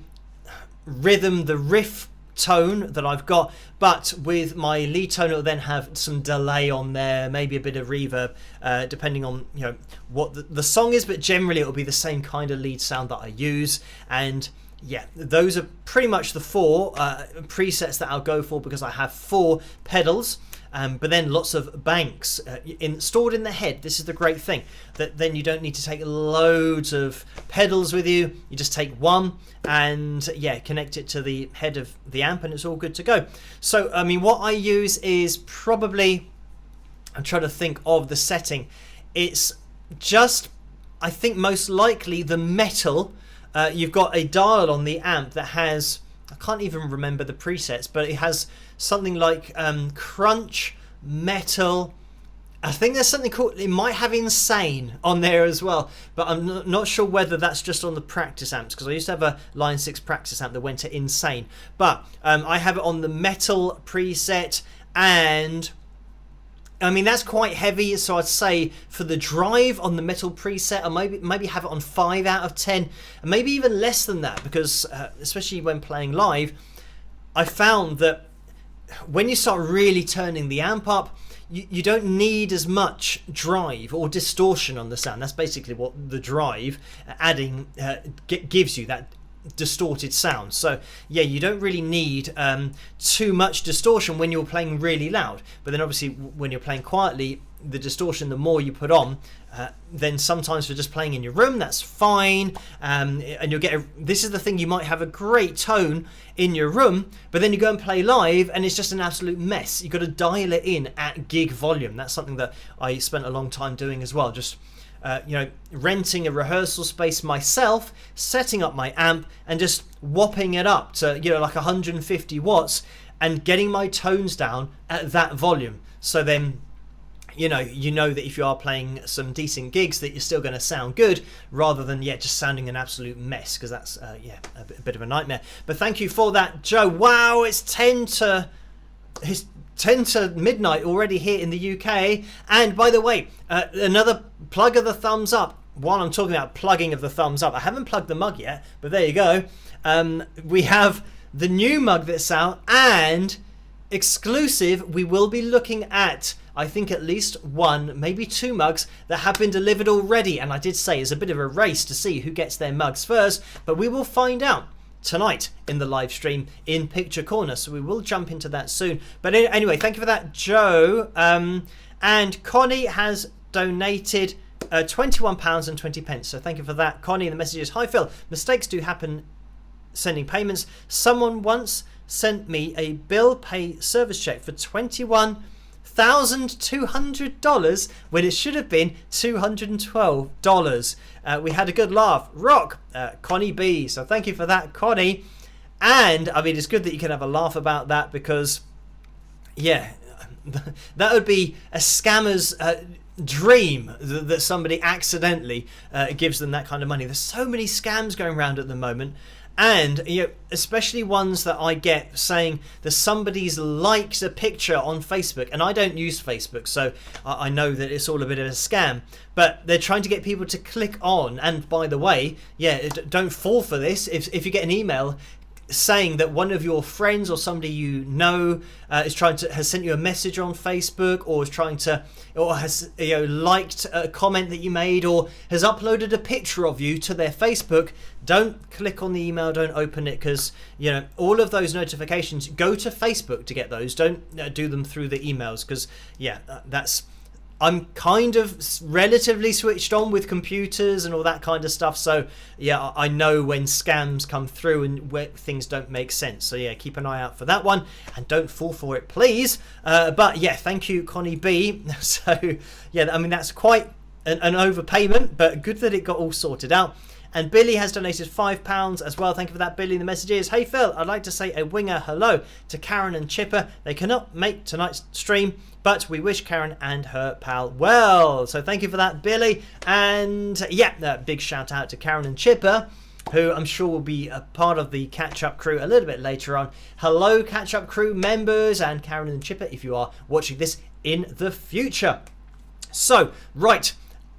rhythm, the riff tone that I've got, but with my lead tone it'll then have some delay on there, maybe a bit of reverb, depending on what the song is, but generally it'll be the same kind of lead sound that I use. And yeah, those are pretty much the four presets that I'll go for, because I have 4 pedals. But then lots of banks stored in the head. This is the great thing, that then you don't need to take loads of pedals with you. You just take one and connect it to the head of the amp and it's all good to go. So I mean, what I use is probably, I'm trying to think of the setting. It's just, I think most likely the metal. You've got a dial on the amp that has, I can't even remember the presets, but it has something like crunch, metal. I think there's something called, it might have insane on there as well, but I'm not sure whether that's just on the practice amps, because I used to have a Line 6 practice amp that went to insane. But I have it on the metal preset, and I mean that's quite heavy, so I'd say for the drive on the metal preset, I maybe have it on 5 out of 10, and maybe even less than that, because especially when playing live, I found that when you start really turning the amp up, you don't need as much drive or distortion on the sound. That's basically what the drive adding gives you, that distorted sound. So yeah, you don't really need too much distortion when you're playing really loud, but then obviously when you're playing quietly, the distortion, the more you put on, then sometimes for just playing in your room, that's fine, and you'll get this is the thing, you might have a great tone in your room, but then you go and play live and it's just an absolute mess. You've got to dial it in at gig volume. That's something that I spent a long time doing as well, just renting a rehearsal space myself, setting up my amp and just whopping it up to like 150 watts and getting my tones down at that volume. So then you know that if you are playing some decent gigs, that you're still going to sound good, rather than just sounding an absolute mess, because that's a bit of a nightmare. But thank you for that, Joe. Wow, it's 10 to midnight already here in the UK. And by the way, another plug of the thumbs up. While I'm talking about plugging of the thumbs up, I haven't plugged the mug yet, but there you go. We have the new mug that's out, and exclusive, we will be looking at, I think, at least 1, maybe 2 mugs that have been delivered already. And I did say it's a bit of a race to see who gets their mugs first, but we will find out tonight in the live stream in Picture Corner, so we will jump into that soon. But anyway, thank you for that, Joe. And Connie has donated £21.20, so thank you for that, Connie. The message is, hi Phil, mistakes do happen sending payments. Someone once sent me a bill pay service check for $21,200 when it should have been $212. We had a good laugh. Rock, Connie B. So thank you for that, Connie. And I mean, it's good that you can have a laugh about that, because that would be a scammer's dream, that somebody accidentally gives them that kind of money. There's so many scams going around at the moment. And especially ones that I get saying that somebody's liked a picture on Facebook, and I don't use Facebook, so I know that it's all a bit of a scam, but they're trying to get people to click on. And by the way, don't fall for this. If you get an email saying that one of your friends or somebody you know has sent you a message on Facebook, or has liked a comment that you made, or has uploaded a picture of you to their Facebook, don't click on the email, don't open it, because all of those notifications go to Facebook to get those. Don't do them through the emails, because I'm kind of relatively switched on with computers and all that kind of stuff, so I know when scams come through and where things don't make sense. So keep an eye out for that one, and don't fall for it, please. But thank you, Connie B. So I mean, that's quite an overpayment, but good that it got all sorted out. And Billy has donated £5 as well. Thank you for that, Billy. The message is, hey Phil, I'd like to say a winger hello to Karen and Chipper. They cannot make tonight's stream, but we wish Karen and her pal well. So thank you for that, Billy. And yeah, big shout out to Karen and Chipper, who I'm sure will be a part of the catch-up crew a little bit later on. Hello, catch-up crew members and Karen and Chipper, if you are watching this in the future. So, right,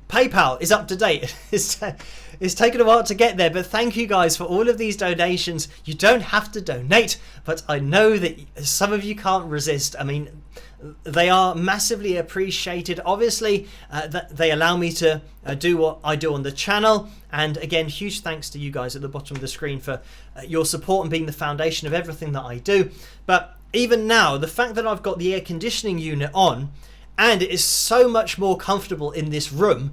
PayPal is up to date. It's taken a while to get there, but thank you guys for all of these donations. You don't have to donate, but I know that some of you can't resist. I mean, they are massively appreciated. Obviously, they allow me to do what I do on the channel. And again, huge thanks to you guys at the bottom of the screen for your support and being the foundation of everything that I do. But even now, the fact that I've got the air conditioning unit on, and it is so much more comfortable in this room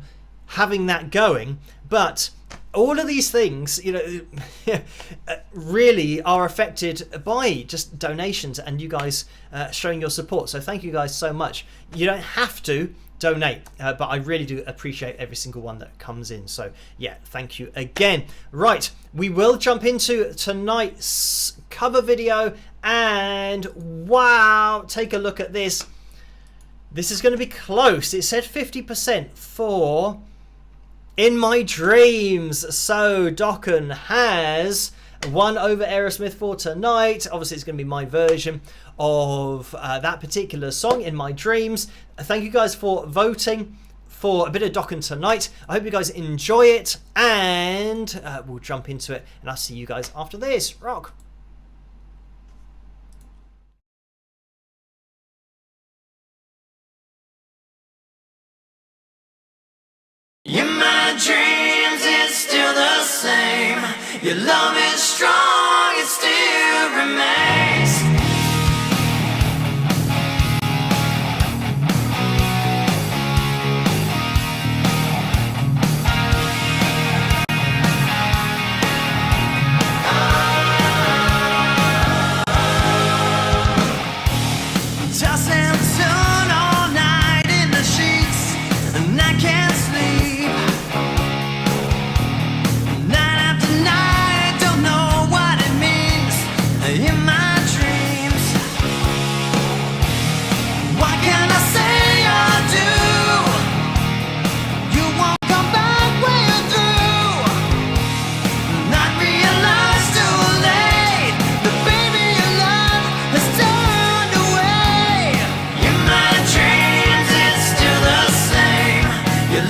having that going, but all of these things, you know, really are affected by just donations and you guys showing your support. So thank you guys so much. You don't have to donate, but I really do appreciate every single one that comes in. So yeah, thank you again. Right, we will jump into tonight's cover video, and wow, take a look at this. This is going to be close. It said 50% for In My Dreams. So Dokken has won over Aerosmith for tonight. Obviously, it's going to be my version of that particular song, In My Dreams. Thank you guys for voting for a bit of Dokken tonight. I hope you guys enjoy it, and we'll jump into it, and I'll see you guys after this. Rock. In my dreams, it's still the same. Your love is strong, it still remains. Toss and turn all night in the sheets, and I can't sleep. Night after night, don't know what it means. In my dreams, what can I say or do? You won't come back when you're through. Not realize too late, the baby you love has turned away. In my dreams, it's still the same. Your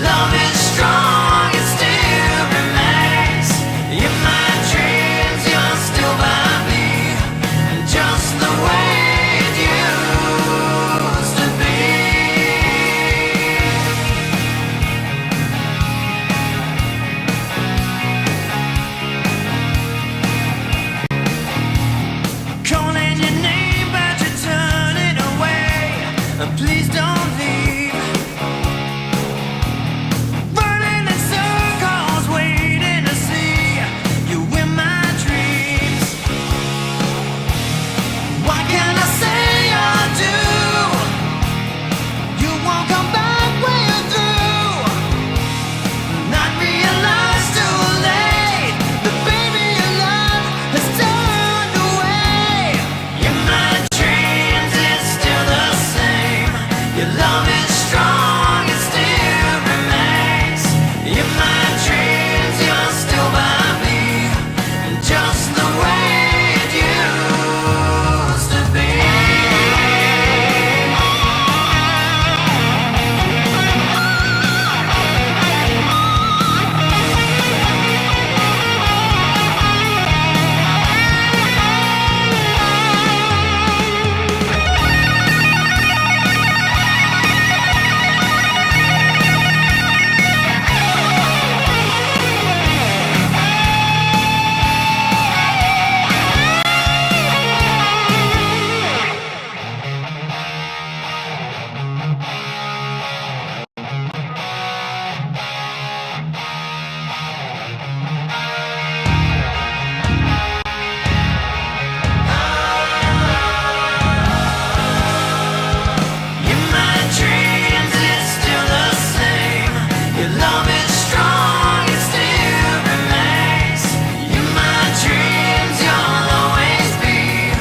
Your love is strong, it still remains. You're my dreams, you'll always be.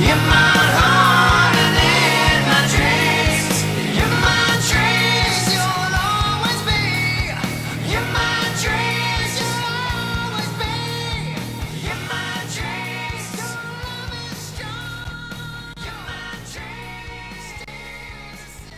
You're my heart and in my dreams. You're my dreams, you'll always be. You're my dreams, you'll always be. You're my dreams, your love is strong. You're my dreams, still the same.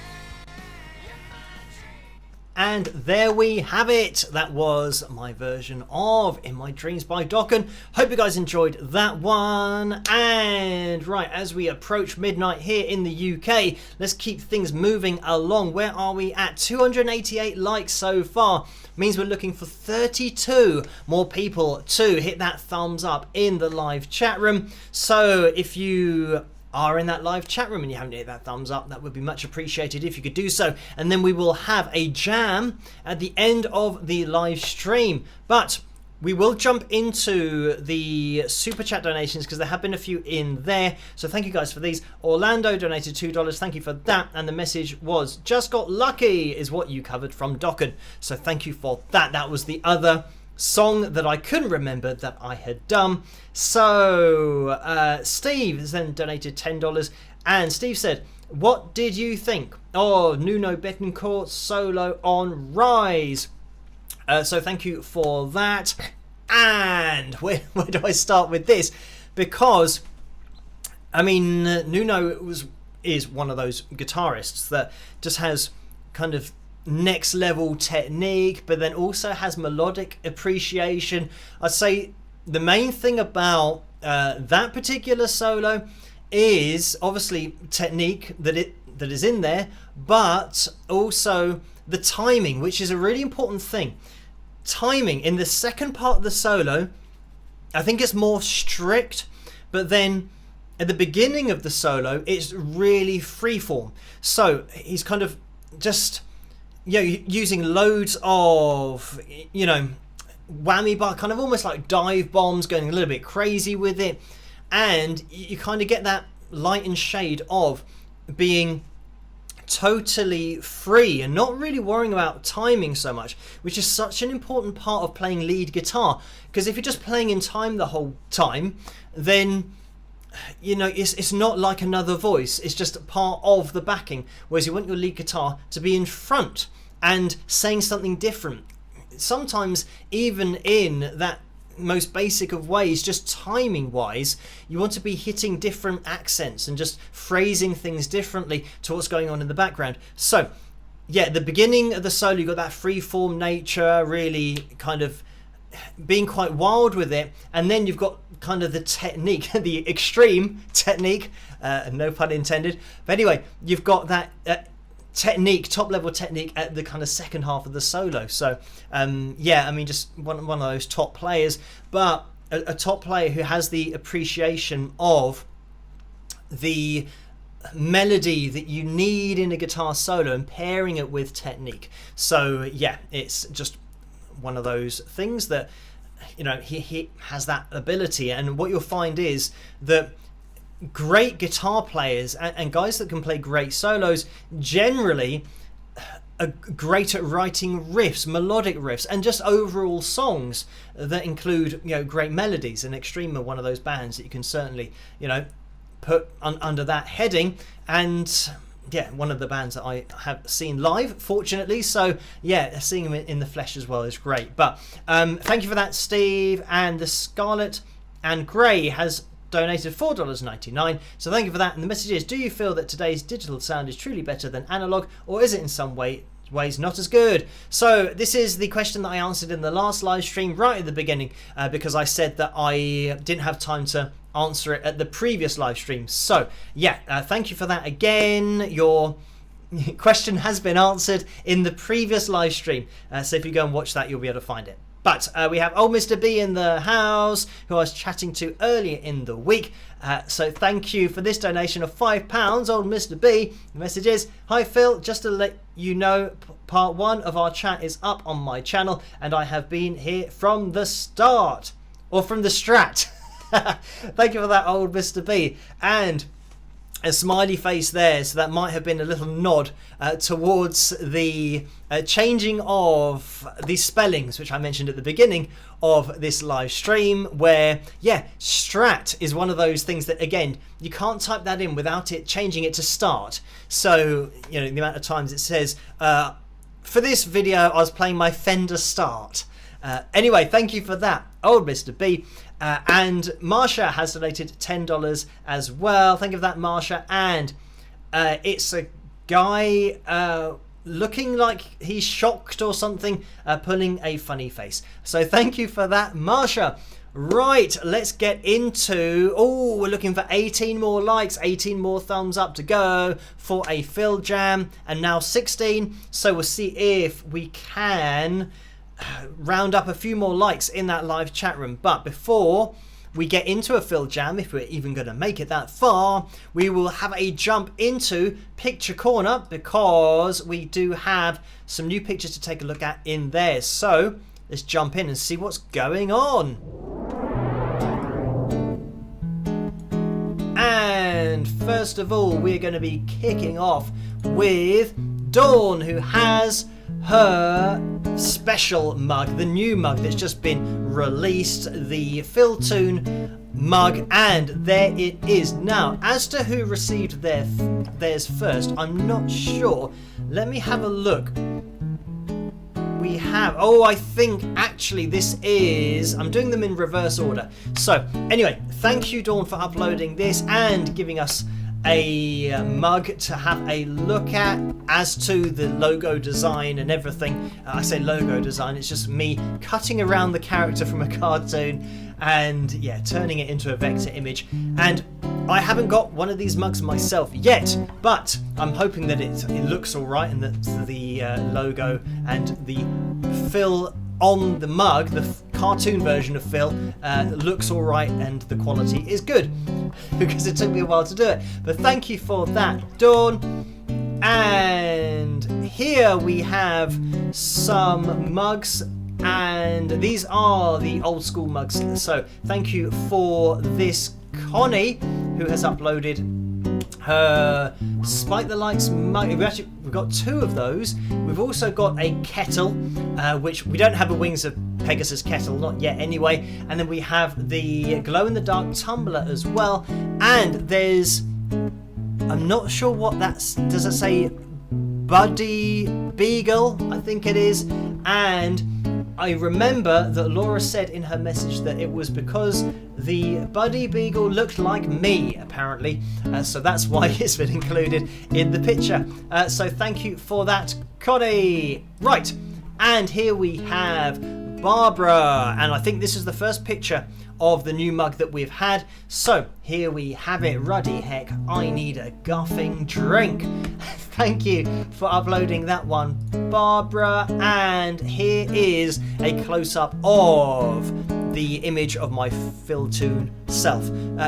You're my dreams. And there we have it. That was my version of In My Dreams by Dokken. Hope you guys enjoyed that one. And right, as we approach midnight here in the UK, let's keep things moving along. Where are we at? 288 likes so far. Means we're looking for 32 more people to hit that thumbs up in the live chat room. So if you are in that live chat room and you haven't hit that thumbs up, that would be much appreciated if you could do so. And then we will have a jam at the end of the live stream. But we will jump into the super chat donations because there have been a few in there. So thank you guys for these. Orlando donated $2. Thank you for that. And the message was, just got lucky is what you covered from Dokken. So thank you for that. That was the other song that I couldn't remember that I had done. So Steve has then donated $10, and Steve said, what did you think of Nuno Betancourt's solo on Rise? So thank you for that. And where do I start with this? Because I mean, Nuno is one of those guitarists that just has kind of next level technique, but then also has melodic appreciation. I'd say the main thing about that particular solo is obviously technique that is in there, but also the timing, which is a really important thing. Timing in the second part of the solo, I think it's more strict, but then at the beginning of the solo it's really freeform. So he's kind of just using loads of whammy bar, kind of almost like dive bombs, going a little bit crazy with it, and you kind of get that light and shade of being totally free and not really worrying about timing so much, which is such an important part of playing lead guitar. Because if you're just playing in time the whole time, then it's not like another voice, it's just part of the backing, whereas you want your lead guitar to be in front and saying something different. Sometimes even in that most basic of ways, just timing wise, you want to be hitting different accents and just phrasing things differently to what's going on in the background. So yeah, at the beginning of the solo you've got that free-form nature, really kind of being quite wild with it, and then you've got kind of the technique, the extreme technique, no pun intended, but anyway, you've got that technique, top level technique at the kind of second half of the solo. So yeah, I mean, just one of those top players, but a top player who has the appreciation of the melody that you need in a guitar solo and pairing it with technique. So yeah, it's just one of those things that he has that ability. And what you'll find is that great guitar players and guys that can play great solos generally are great at writing riffs, melodic riffs, and just overall songs that include great melodies. And Extreme are one of those bands that you can certainly put under that heading. And yeah, one of the bands that I have seen live, fortunately. So yeah, seeing them in the flesh as well is great. But thank you for that, Steve. And the Scarlet and Grey has donated $4.99, so thank you for that. And the message is, do you feel that today's digital sound is truly better than analog, or is it in some ways not as good? So this is the question that I answered in the last live stream right at the beginning, because I said that I didn't have time to answer it at the previous live stream. So yeah, thank you for that again. Your question has been answered in the previous live stream, so if you go and watch that, you'll be able to find it. But we have old Mr. B in the house, who I was chatting to earlier in the week. So thank you for this donation of £5, old Mr. B. The message is, hi Phil, just to let you know, part 1 of our chat is up on my channel, and I have been here from the start, or from the strat. Thank you for that, old Mr. B. And a smiley face there, so that might have been a little nod towards the changing of the spellings, which I mentioned at the beginning of this live stream, where strat is one of those things that, again, you can't type that in without it changing it to start. So, you know, the amount of times it says for this video I was playing my Fender Start. Anyway, thank you for that, old Mr. B. And Marsha has donated $10 as well. Thank you for that, Marsha. And it's a guy looking like he's shocked or something, pulling a funny face. So thank you for that, Marsha. Right, let's get into... Oh, we're looking for 18 more likes, 18 more thumbs up to go for a FilJam. And now 16. So we'll see if we can round up a few more likes in that live chat room. But before we get into a FilJam, if we're even going to make it that far, we will have a jump into Picture Corner, because we do have some new pictures to take a look at in there. So let's jump in and see what's going on. And first of all, we're going to be kicking off with Dawn, who has her special mug, the new mug that's just been released, the Filtoon mug, and there it is. Now, as to who received theirs first, I'm not sure. Let me have a look. We have, I think actually this is, I'm doing them in reverse order. So anyway, thank you, Dawn, for uploading this and giving us a mug to have a look at. As to the logo design and everything, I say logo design, it's just me cutting around the character from a cartoon and turning it into a vector image. And I haven't got one of these mugs myself yet, but I'm hoping that it looks alright, and that the logo and the Phil on the mug, the cartoon version of Phil, looks alright and the quality is good, because it took me a while to do it. But thank you for that, Dawn. And here we have some mugs, and these are the old school mugs. So thank you for this, Connie, who has uploaded her Spike the Lights mug. We've got two of those. We've also got a kettle, which we don't have a Wings of Pegasus kettle, not yet anyway. And then we have the glow-in-the-dark tumbler as well. And there's, I'm not sure what that's, does it say Buddy Beagle? I think it is. And I remember that Laura said in her message that it was because the Buddy Beagle looked like me, apparently. So that's why it's been included in the picture. So thank you for that, Connie. Right, and here we have Barbara. And I think this is the first picture of the new mug that we've had. So here we have it. Ruddy heck, I need a guffing drink. Thank you for uploading that one, Barbara. And here is a close-up of the image of my Filtoon self.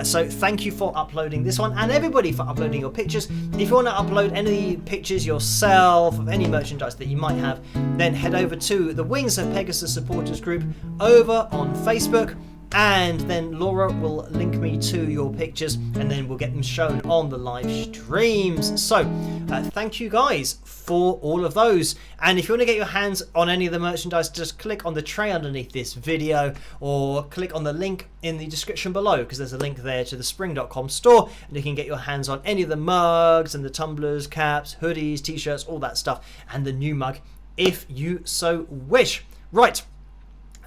So thank you for uploading this one, and everybody for uploading your pictures. If you want to upload any pictures yourself of any merchandise that you might have, then head over to the Wings of Pegasus supporters group over on Facebook, and then Laura will link me to your pictures, and then we'll get them shown on the live streams. So thank you guys for all of those. And if you want to get your hands on any of the merchandise, just click on the tray underneath this video, or click on the link in the description below, because there's a link there to the spring.com store, and you can get your hands on any of the mugs and the tumblers, caps, hoodies, t-shirts, all that stuff, and the new mug if you so wish. Right,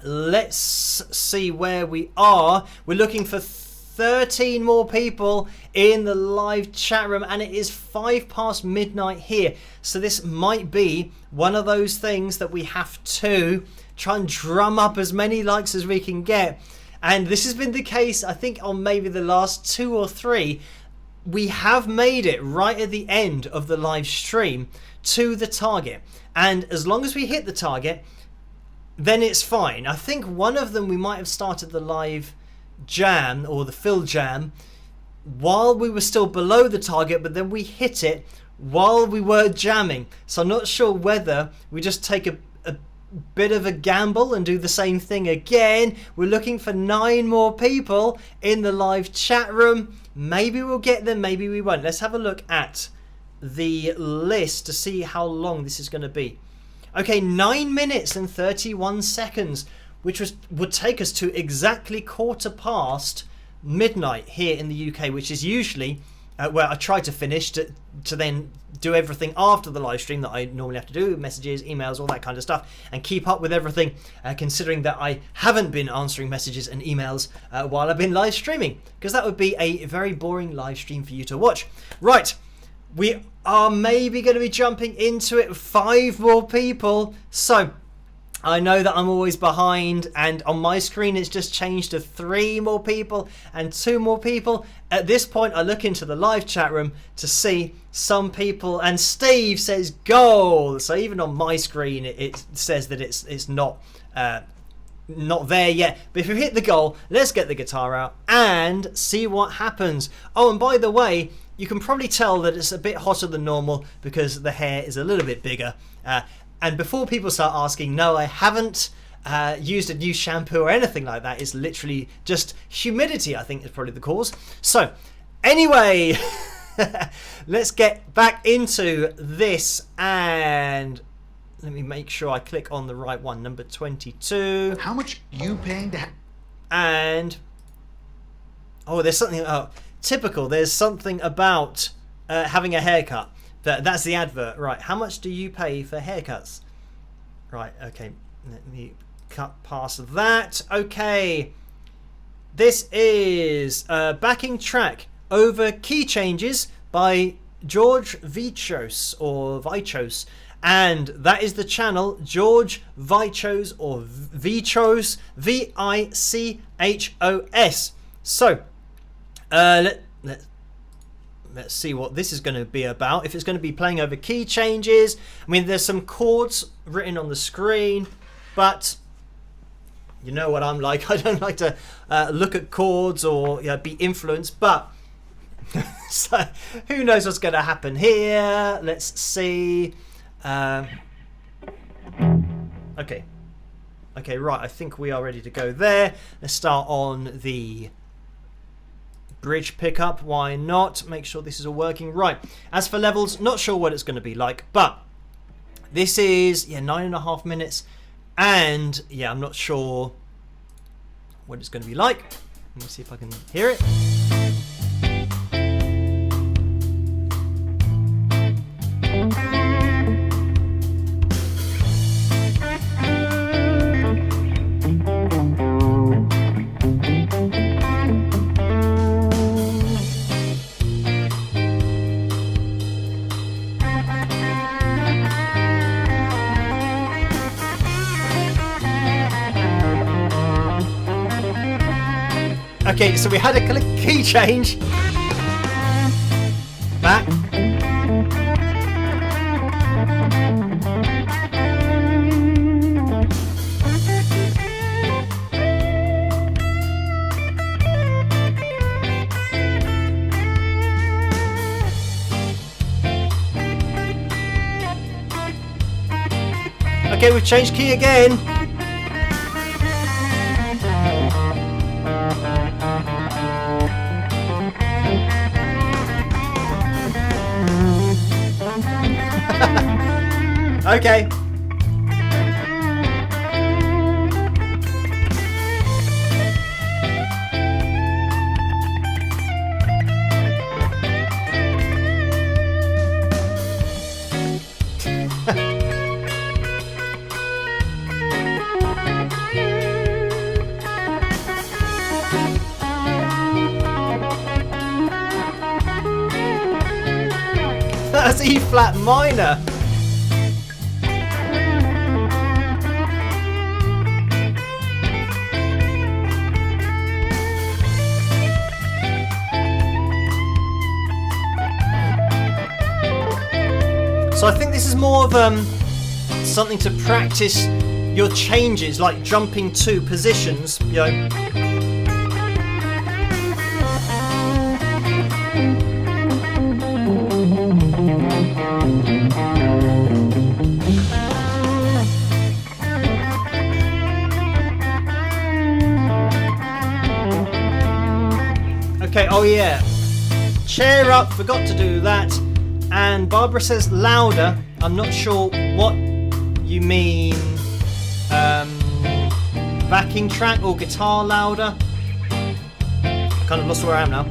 let's see where we are. We're looking for 13 more people in the live chat room, and it is 5 past midnight here. So this might be one of those things that we have to try and drum up as many likes as we can get. And this has been the case, I think, on maybe the last 2 or 3. We have made it right at the end of the live stream to the target. And as long as we hit the target, then it's fine. I think one of them we might have started the live jam, or the FilJam, while we were still below the target, but then we hit it while we were jamming. So I'm not sure whether we just take a bit of a gamble and do the same thing again. We're looking for 9 more people in the live chat room. Maybe we'll get them, maybe we won't. Let's have a look at the list to see how long this is going to be. Okay, 9 minutes and 31 seconds, which would take us to exactly 1:15 midnight here in the UK, which is usually where I try to finish to then do everything after the live stream that I normally have to do, messages, emails, all that kind of stuff, and keep up with everything, considering that I haven't been answering messages and emails while I've been live streaming, because that would be a very boring live stream for you to watch. Right, we are maybe going to be jumping into it with 5 more people, so I know that I'm always behind, and on my screen it's just changed to 3 more people and 2 more people. At this point I look into the live chat room to see some people, and Steve says goal. So even on my screen it says that it's not there yet. But if you hit the goal, let's get the guitar out and see what happens. Oh, and by the way, you can probably tell that it's a bit hotter than normal because the hair is a little bit bigger. And before people start asking, no, I haven't used a new shampoo or anything like that. It's literally just humidity, I think, is probably the cause. So, anyway, let's get back into this, and let me make sure I click on the right one, number 22. How much you paying to And, oh, there's something, typical, there's something about having a haircut. That's the advert. Right, how much do you pay for haircuts? Right, okay, let me cut past that. Okay, this is a backing track over key changes by George Vichos, or Vichos, and that is the channel George Vichos, or Vichos, Vichos. So, let's see what this is going to be about. If it's going to be playing over key changes. I mean, there's some chords written on the screen, but you know what I'm like. I don't like to look at chords or be influenced, but so who knows what's going to happen here. Let's see. Okay, right, I think we are ready to go there. Let's start on the bridge pickup. Why not? Make sure this is all working right. As for levels, not sure what it's going to be like, but this is 9.5 minutes, and I'm not sure what it's going to be like. Let me see if I can hear it. Okay, so we had a key change. Back. Okay, we've changed key again. Okay. That's E flat minor. So I think this is more of something to practice your changes, like jumping to positions, Oh yeah. Cheer up, forgot to do that. And Barbara says louder. I'm not sure what you mean. Backing track or guitar louder? Kind of lost where I am now.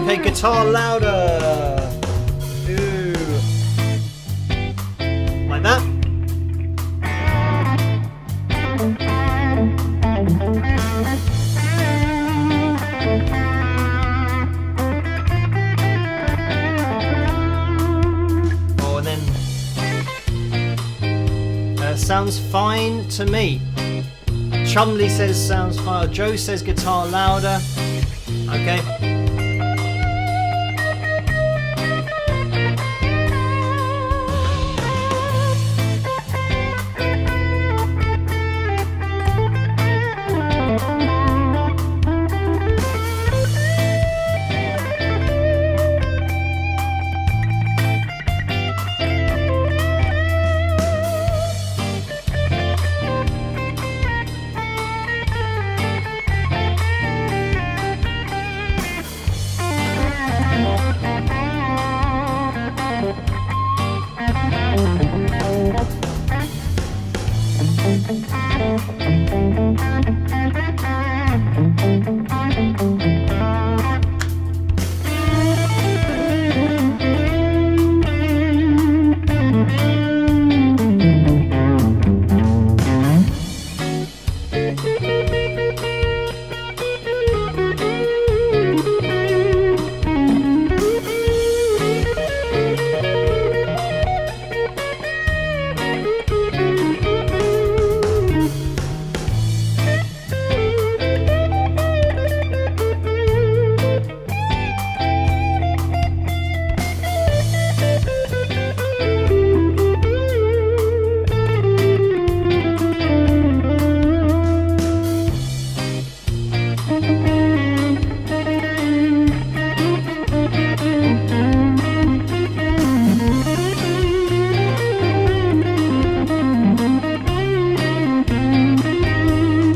Okay, guitar louder. Ooh. Like that. Oh, and then sounds fine to me. Chumley says sounds fine. Joe says guitar louder. Okay.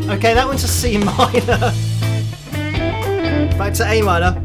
Okay, that one's a C minor. Back to A minor.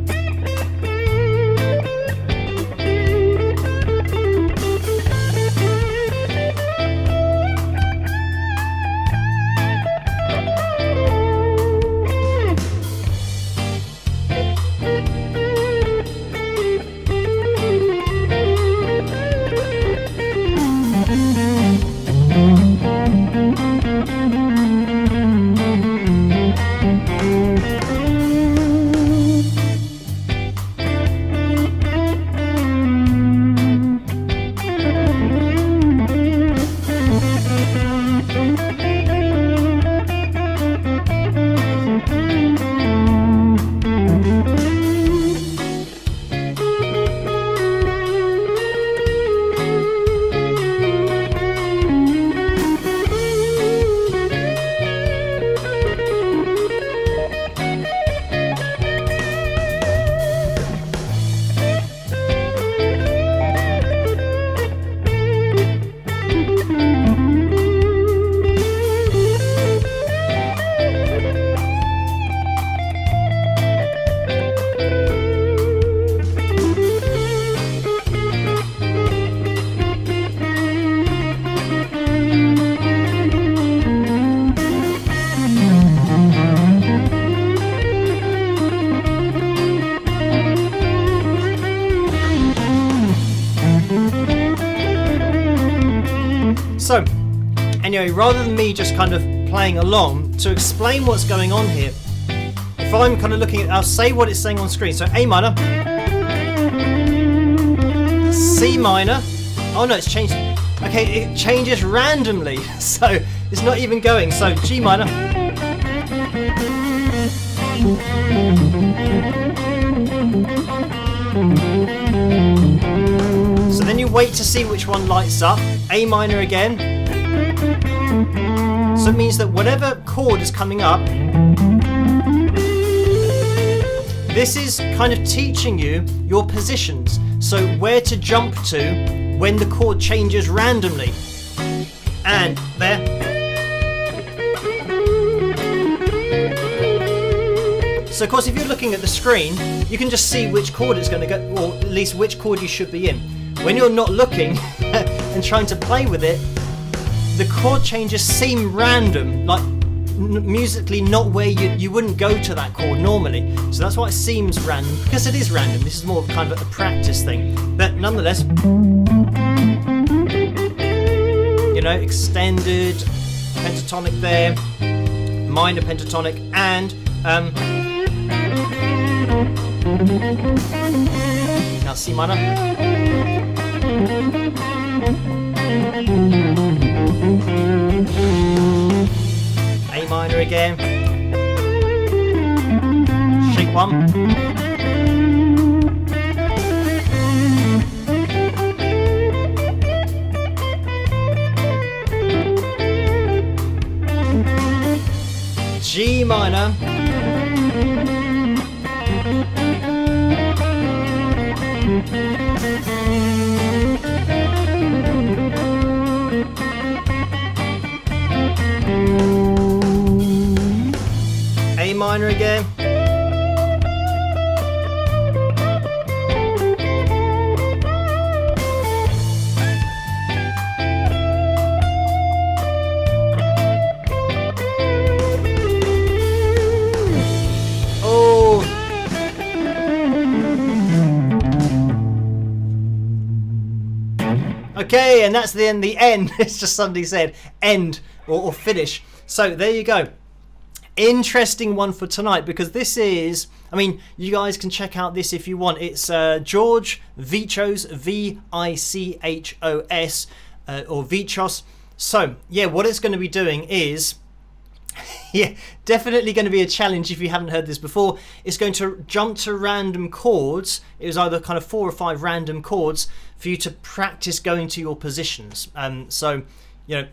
So, anyway, rather than me just kind of playing along, to explain what's going on here, if I'm kind of looking at, I'll say what it's saying on screen. So A minor, C minor, oh no, it's changed. Okay, it changes randomly, so it's not even going. So G minor. So then you wait to see which one lights up. A minor again. So it means that whatever chord is coming up, this is kind of teaching you your positions. So where to jump to when the chord changes randomly. And there. So of course if you're looking at the screen, you can just see which chord it's going to go, or at least which chord you should be in. When you're not looking and trying to play with it, the chord changes seem random, like musically not where you wouldn't go to that chord normally. So that's why it seems random, because it is random. This is more of kind of a practice thing. But nonetheless, you know, extended pentatonic there, minor pentatonic, and now C minor. A minor again. Shape 1. G minor. A minor again. Oh. Okay, and that's the end. The end. It's just somebody said end or finish. So there you go. Interesting one for tonight, because this is, I mean, you guys can check out this if you want. It's George Vichos, Vichos, or Vichos. So yeah, what it's going to be doing is, yeah, definitely going to be a challenge if you haven't heard this before. It's going to jump to random chords. It was either kind of 4 or 5 random chords for you to practice going to your positions. So, you know,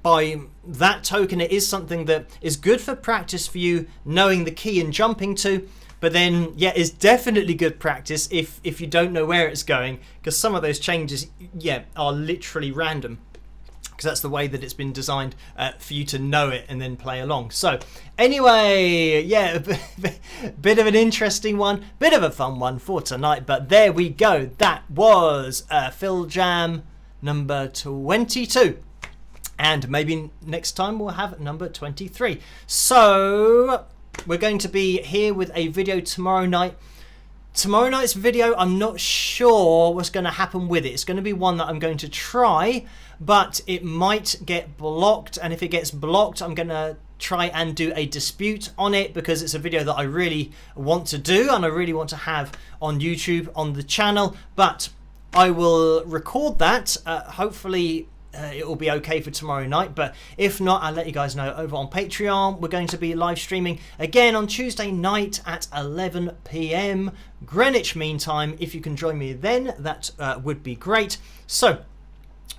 by that token, it is something that is good for practice for you knowing the key and jumping to, but then yeah, it's definitely good practice if you don't know where it's going, because some of those changes, yeah, are literally random, because that's the way that it's been designed for you to know it and then play along. So anyway, yeah, a bit of an interesting one, bit of a fun one for tonight, but there we go. That was FilJam number 22. And maybe next time we'll have number 23. So we're going to be here with a video tomorrow night. Tomorrow night's video, I'm not sure what's going to happen with it. It's going to be one that I'm going to try, but it might get blocked. And if it gets blocked, I'm going to try and do a dispute on it, because it's a video that I really want to do and I really want to have on YouTube, on the channel. But I will record that, hopefully it will be okay for tomorrow night, but if not, I'll let you guys know over on Patreon. We're going to be live streaming again on Tuesday night at 11 PM Greenwich Mean Time. If you can join me then, that would be great. So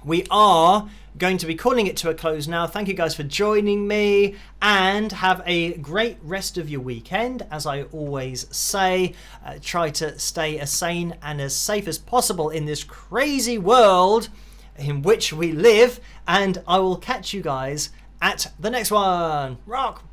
we are going to be calling it to a close now. Thank you guys for joining me, and have a great rest of your weekend. As I always say, try to stay as sane and as safe as possible in this crazy world in which we live, and I will catch you guys at the next one. Rock!